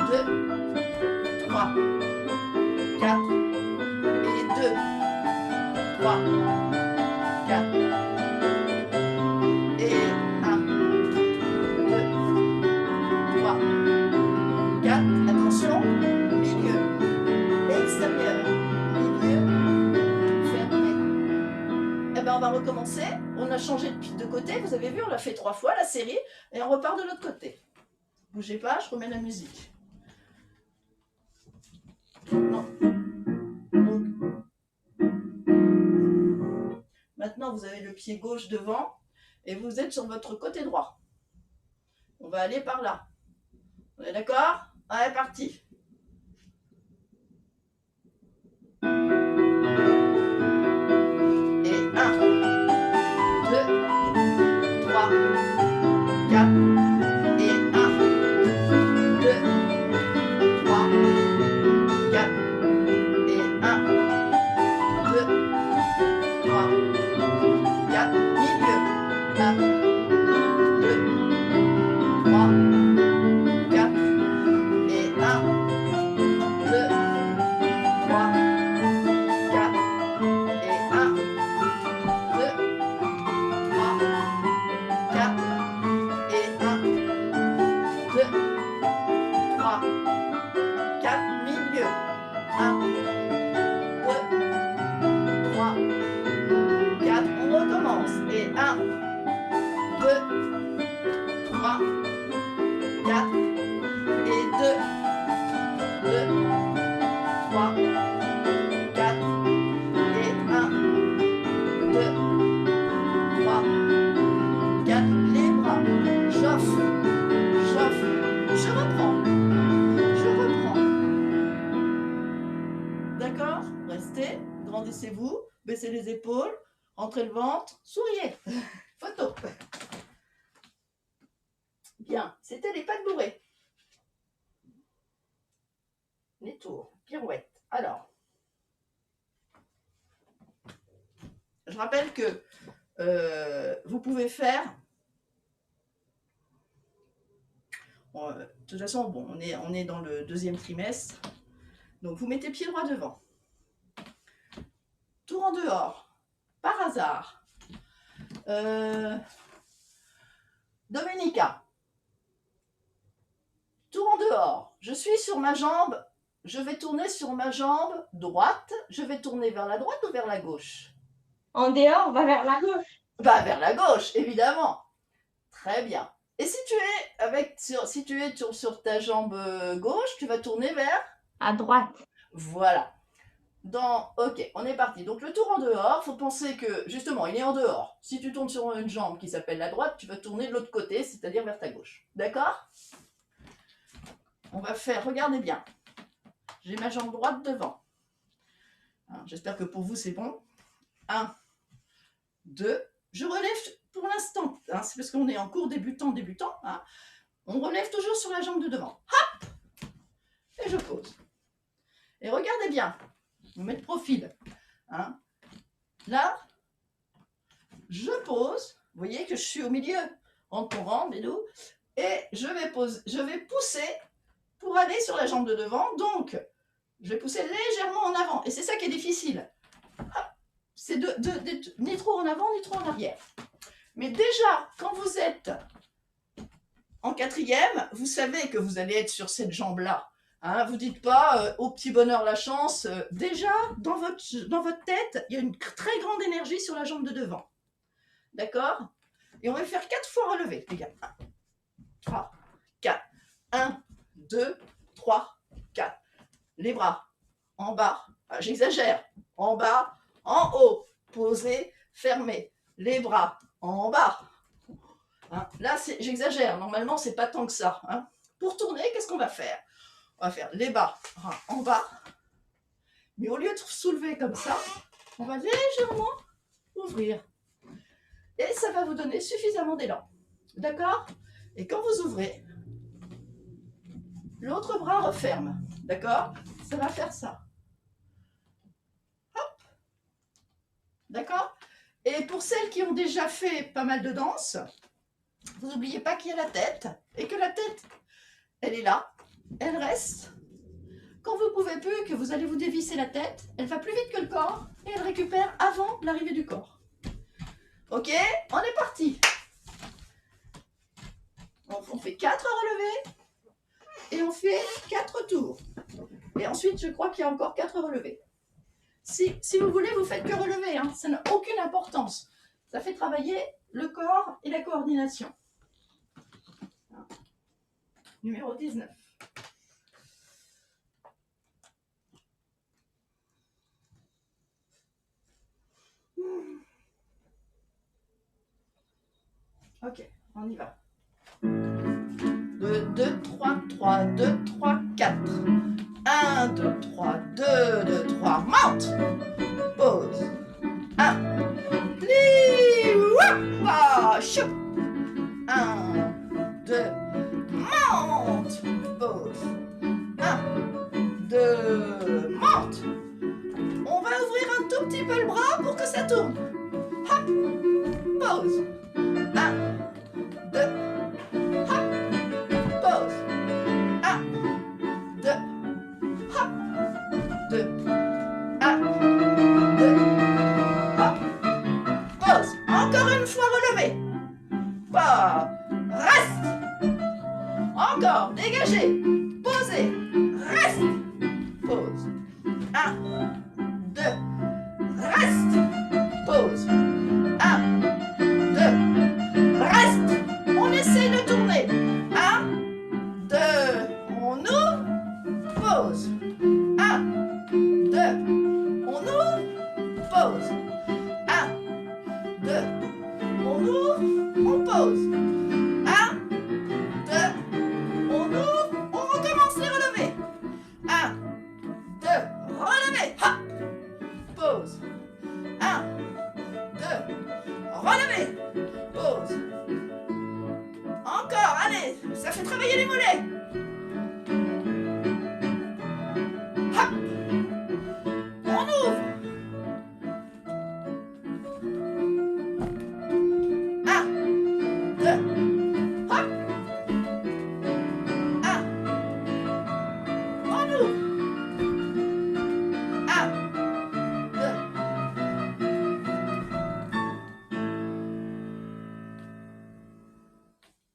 2, 3, 4. Et 2, 3, 4. Et 1, 2, 3, 4. Attention, milieu, extérieur, milieu, fermé. Eh bien, on va recommencer. On a changé de côté, vous avez vu, on l'a fait 3 fois la série, et on repart de l'autre côté. Bougez pas, je remets la musique. Non. Donc, maintenant, vous avez le pied gauche devant, et vous êtes sur votre côté droit. On va aller par là. On est d'accord? Allez, parti. Et 1, 2, 3, 4. Et 1, 2, 3, 4. Et 1, 2, 3, 4. Milieu. 1, 2, 3, 4. Et 1, Agrandissez-vous, baissez les épaules, rentrez le ventre, souriez. Photo. Bien, c'était les pattes bourrées. Les tours, pirouette. Alors, je rappelle que vous pouvez faire... de toute façon, bon, on est dans le deuxième trimestre. Donc, vous mettez pied droit devant. Tour en dehors. Par hasard. Dominica. Tour en dehors. Je suis sur ma jambe. Je vais tourner sur ma jambe droite. Je vais tourner vers la droite ou vers la gauche? En dehors, on va vers la gauche. Bah, vers la gauche, évidemment. Très bien. Et si tu es sur ta jambe gauche, tu vas tourner vers? À droite. Voilà. Ok, on est parti. Donc le tour en dehors, faut penser que, justement, il est en dehors. Si tu tournes sur une jambe qui s'appelle la droite, tu vas tourner de l'autre côté, c'est-à-dire vers ta gauche. D'accord? On va faire, regardez bien. J'ai ma jambe droite devant. J'espère que pour vous, c'est bon. 1, 2, je relève pour l'instant. C'est parce qu'on est en cours débutant. On relève toujours sur la jambe de devant. Hop! Et je pose. Et regardez bien. On met le profil. Là, je pose. Vous voyez que je suis au milieu. En courant, Bédou. Et je vais pousser pour aller sur la jambe de devant. Donc, je vais pousser légèrement en avant. Et c'est ça qui est difficile. C'est ni trop en avant, ni trop en arrière. Mais déjà, quand vous êtes en quatrième, vous savez que vous allez être sur cette jambe-là. Vous ne dites pas au petit bonheur la chance. Déjà, dans votre tête, il y a une très grande énergie sur la jambe de devant. D'accord? Et on va faire 4 fois relevé, les gars. 1, 3, 4. 1, 2, 3, 4. Les bras en bas. J'exagère. En bas, en haut. Posez, fermez. Les bras en bas. Là, j'exagère. Normalement, c'est pas tant que ça. Pour tourner, qu'est-ce qu'on va faire? On va faire les bras en bas. Mais au lieu de soulever comme ça, on va légèrement ouvrir. Et ça va vous donner suffisamment d'élan. D'accord? Et quand vous ouvrez, l'autre bras referme. D'accord? Ça va faire ça. Hop. D'accord? Et pour celles qui ont déjà fait pas mal de danse, vous n'oubliez pas qu'il y a la tête. Et que la tête, elle est là. Elle reste. Quand vous ne pouvez plus, que vous allez vous dévisser la tête, elle va plus vite que le corps et elle récupère avant l'arrivée du corps. Ok? On est parti. On fait 4 relevés et on fait 4 tours. Et ensuite, je crois qu'il y a encore 4 relevés. Si vous voulez, vous faites que relever. Ça n'a aucune importance. Ça fait travailler le corps et la coordination. Numéro 19. Ok, on y va. 2, 2, 3, 3, 2, 3, 4. 1, 2, 3, 2, 2, 3. Monte. Pause. 1. Plie. Wouah. Chou. 1, 2. Monte. Pause. 1, 2. Monte. On va ouvrir un tout petit peu le bras pour que ça tourne. Hop. Pause. 1, 2, hop, pause. 1, 2, hop, 2, 1, 2, hop, pause. Encore une fois relevé. Bah, reste. Encore, dégagez. Posez. Reste. Pause. 1, 2, reste. Pause. 1, 2, reste. On essaie de tourner. 1, 2, on ouvre, pause. 1, 2, on ouvre, pause. 1, 2, on ouvre, on pose. 1, 2, on ouvre, on recommence les relevés. 1, 2, relevés, hop, pause. pause. 1, 2, relevez, pause. Encore, allez, ça fait travailler les mollets. Hop, on ouvre. 1, 2, hop. 1, on ouvre. 1, 2.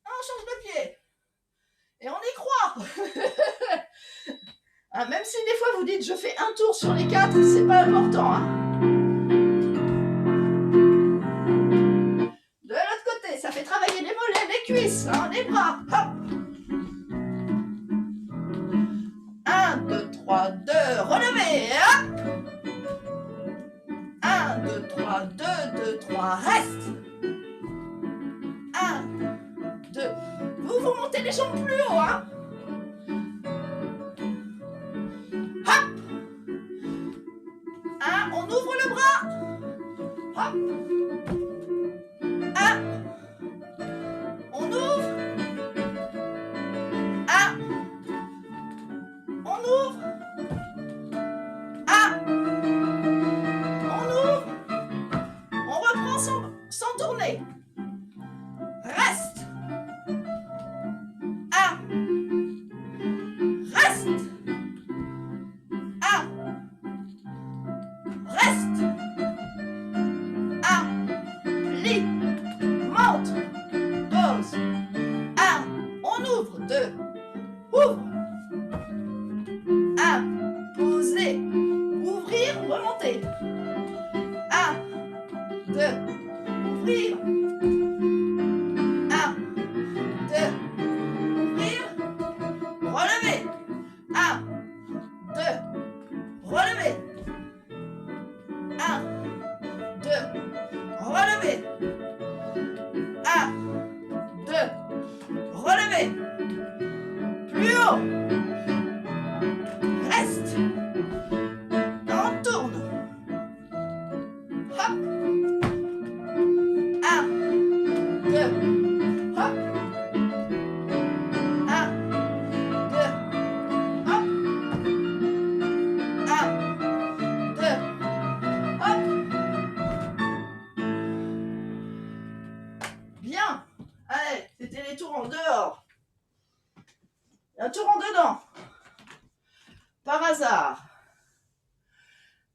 On change de pied. Et on y croit. Ah, même si des fois vous dites je fais un tour sur les 4, c'est pas important. Hein. De l'autre côté, ça fait travailler les mollets, les cuisses, hein, les bras. Hop. 1, 2, 3, 2, relevez. Hop. 1, 2, 3, 2, 2, 3, reste. 1, 2. Vous montez les jambes plus haut, hein. Hop. 1, on ouvre le bras. Hop. 1. On ouvre. 1. On ouvre. 1. On ouvre. On reprend sans tourner. Reste. 1. Reste. 1. Reste. 1. Plie. Monte. Pause. 1. On ouvre. 2. Ouvre. 1. Poser. Ouvrir. Remonter. 1. 2. Ouvrir. 1. 2. Ouvrir. Relever. 1. 2. Relever. 1. 2. Relever. 1. 2. Relever. Plus haut. Reste. On tourne. Hop. 1. 2. Hop. 1. 2. Hop. 1. 2. Hop. Bien. Allez, c'était les tours en dehors. Un tour en dedans. Par hasard.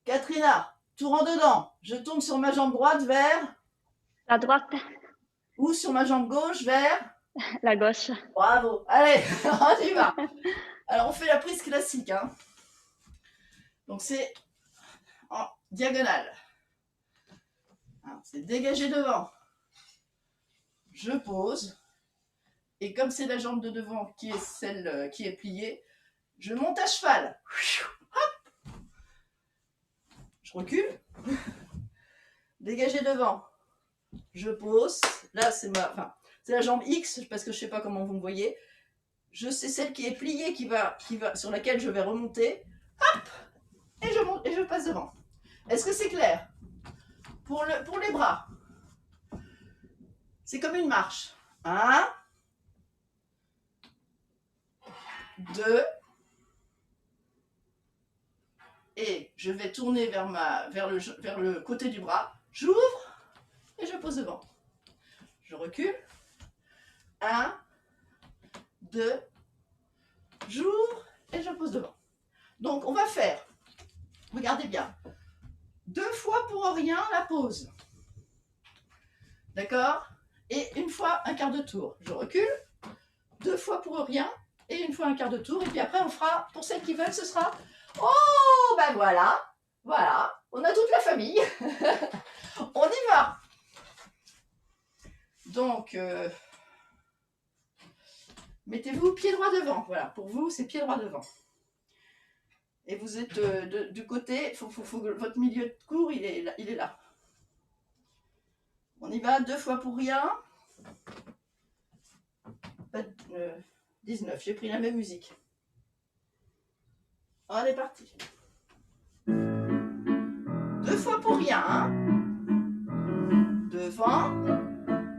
Katrina, tour en dedans. Je tourne sur ma jambe droite vers La droite, ou sur ma jambe gauche vers. la gauche. Bravo. Allez, on y va. Alors, on fait la prise classique. Hein. Donc, c'est en diagonale. Hein, c'est dégagé devant. Je pose. Et comme c'est la jambe de devant qui est celle qui est pliée, je monte à cheval. Hop. Je recule. Dégagé devant. Je pose. Là, c'est c'est la jambe X parce que je ne sais pas comment vous me voyez. C'est celle qui est pliée sur laquelle je vais remonter. Hop. Et je monte et je passe devant. Est-ce que c'est clair? Pour les bras, c'est comme une marche. 1, 2, et je vais tourner vers le côté du bras. J'ouvre et je pose devant. Je recule. 1, 2, j'ouvre et je pose devant. Donc on va faire, regardez bien, 2 fois pour rien la pause. D'accord? Et une fois un quart de tour. Je recule, 2 fois pour rien et une fois un quart de tour. Et puis après on fera, pour celles qui veulent, ce sera, oh ben voilà, on a toute la famille. On y va. Donc, mettez-vous pied droit devant. Voilà, pour vous, c'est pied droit devant. Et vous êtes du côté, faut que votre milieu de cours, il est là. On y va 2 fois pour rien. 19, j'ai pris la même musique. On est parti. 2 2 fois pour rien. Hein. Devant,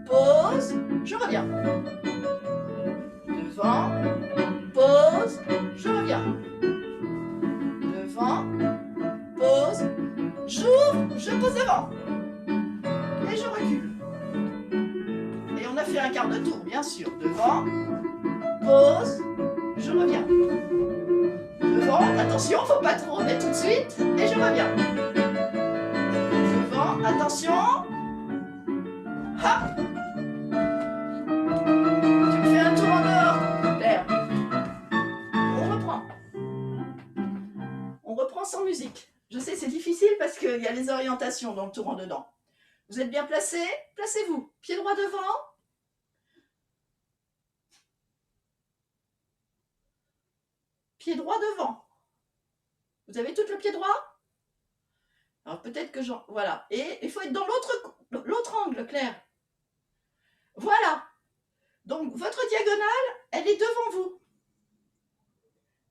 pause, je reviens. Devant, pause, je reviens. Devant, pause, j'ouvre, je pose devant. Et je recule. Et on a fait un quart de tour, bien sûr. Devant, pause, je reviens. Devant, attention, faut pas tourner tout de suite. Et je reviens. Devant, attention. Hop. Tu me fais un tour en dehors, Claire. On reprend. On reprend sans musique. Je sais, c'est difficile parce qu'il y a les orientations dans le tour en dedans. Vous êtes bien placés? Placez-vous. Pied droit devant. Pied droit devant. Vous avez tout le pied droit? Alors peut-être que j'en... Voilà. Et il faut être dans l'autre angle, Claire. Voilà. Donc votre diagonale, elle est devant vous.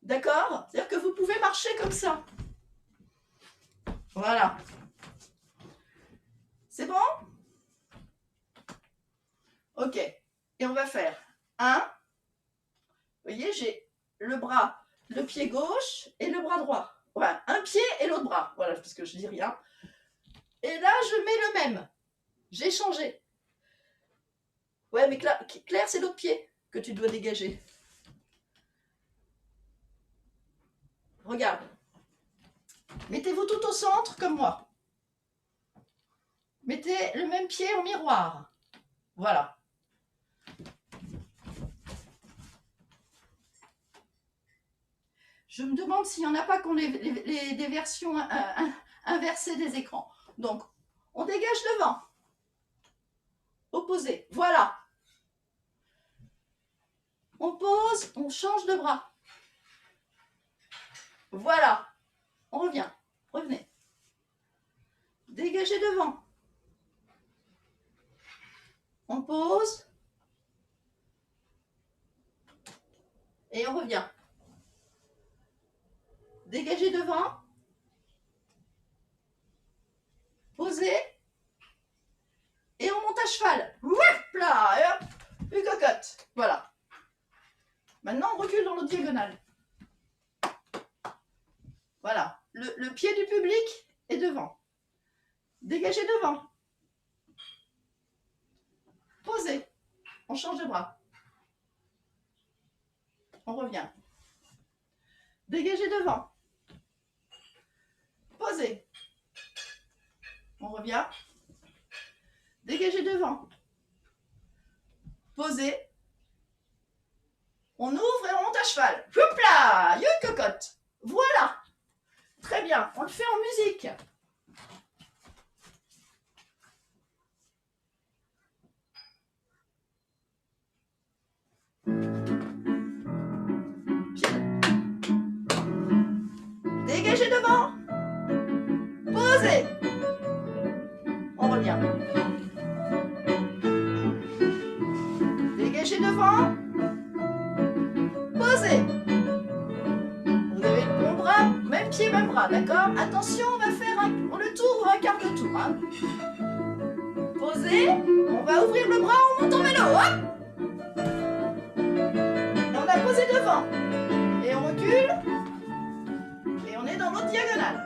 D'accord? C'est-à-dire que vous pouvez marcher comme ça. Voilà. C'est bon? Ok. Et on va faire un. Vous voyez, j'ai le bras, le pied gauche et le bras droit. Voilà, un pied et l'autre bras. Voilà, parce que je dis rien. Et là, je mets le même. J'ai changé. Ouais, mais Claire, c'est l'autre pied que tu dois dégager. Regarde. Mettez-vous tout au centre comme moi. Mettez le même pied en miroir. Voilà. Je me demande s'il n'y en a pas qui ont des versions inversées des écrans. Donc, on dégage devant. Opposé. Voilà. On pose, on change de bras. Voilà. On revient. Revenez. Dégagez devant. On pose. Et on revient. Dégagez devant. Posez. Et on monte à cheval. Hop là, et hop, une cocotte. Voilà. Maintenant, on recule dans l'autre diagonale. Voilà. Le pied du public est devant. Dégagez devant. Posez. On change de bras. On revient. Dégagez devant. Posez. On revient. Dégagez devant. Posez. On ouvre et on monte à cheval. Hop là, une cocotte. Voilà. Très bien. On le fait en musique. Dégagez devant. Posez. On revient. Dégagez devant. Posez. Vous avez le bon bras, même pied, même bras, d'accord? Attention, on va faire le tour ou un quart de tour. Hein. Posez. On va ouvrir le bras, on monte en vélo. Hop. Et on a posé devant. Et on recule. Et on est dans l'autre diagonale.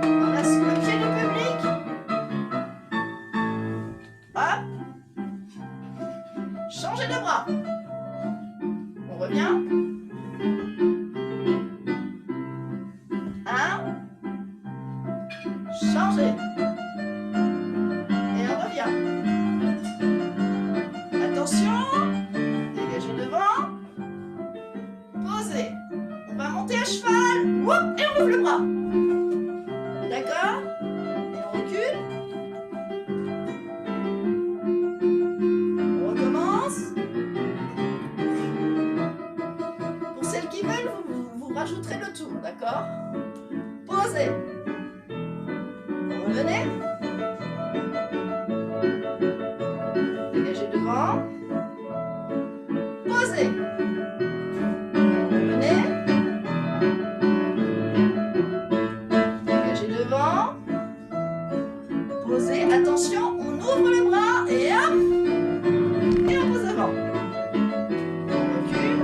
On a le pied du public. Hop. Changez de bras. On revient. Un. Changez. Et on revient. Attention. Dégagez devant. Posez. On va monter à cheval. Whoop, et on ouvre le bras. D'accord? Et on recule. On recommence. Pour celles qui veulent, vous rajouterez le tour, d'accord? Posez. Revenez. Dégagez devant. Posez. Revenez. Dégagez devant. devant. Posez, attention, on ouvre le bras et hop. Et on pose devant. On recule.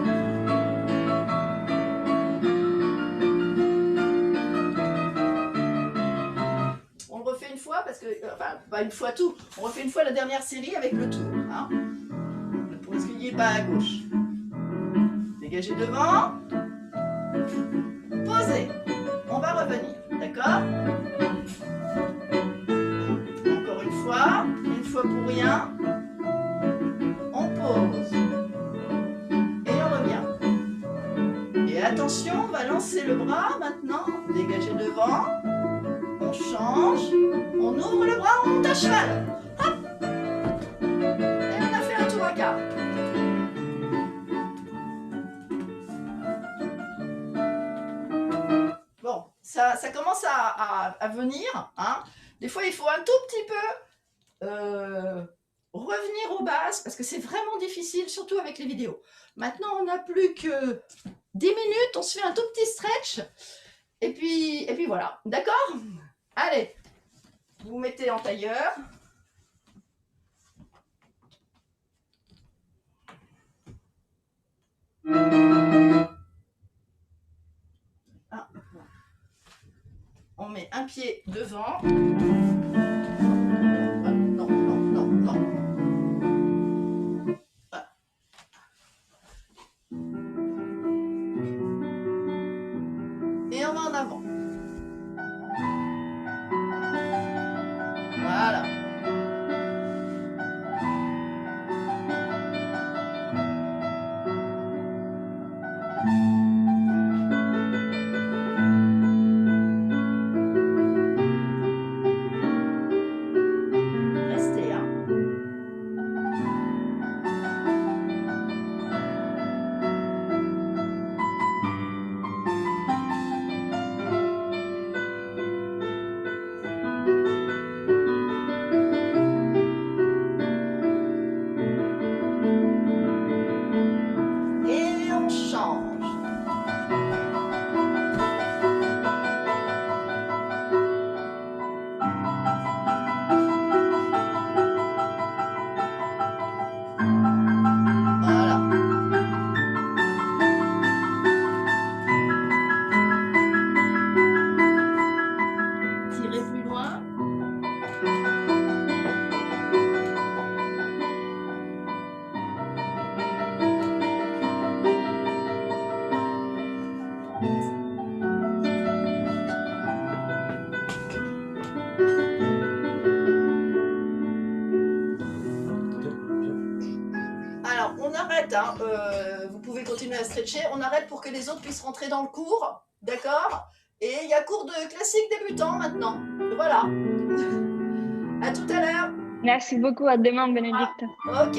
On le refait une fois parce que, enfin, pas une fois tout. On refait une fois la dernière série avec le tour. Hein, parce qu'il n'y est pas à gauche. Dégagez devant. Posez. On va revenir. D'accord? Encore une fois pour rien. On pose. Et on revient. Et attention, on va lancer le bras maintenant. Dégagez devant. On change. On ouvre le bras, on monte à cheval. Hop. Et on a fait un tour à quart. Bon, ça commence à venir. Hein. Des fois, il faut un tout petit peu revenir aux bases parce que c'est vraiment difficile, surtout avec les vidéos. Maintenant, on n'a plus que 10 minutes. On se fait un tout petit stretch. Et puis voilà. D'accord? Allez, vous vous mettez en tailleur. Ah. On met un pied devant. Non, non, non, non. Ah. Et on va en avant. Voilà. Restez, hein. Et on change. Voilà. Tirez plus loin. Alors, on arrête, hein. Vous pouvez continuer à stretcher. On arrête pour que les autres puissent rentrer dans le cours. D'accord? Et il y a cours de classique débutant maintenant. Voilà. À tout à l'heure. Merci beaucoup. À demain, Bénédicte. Ok.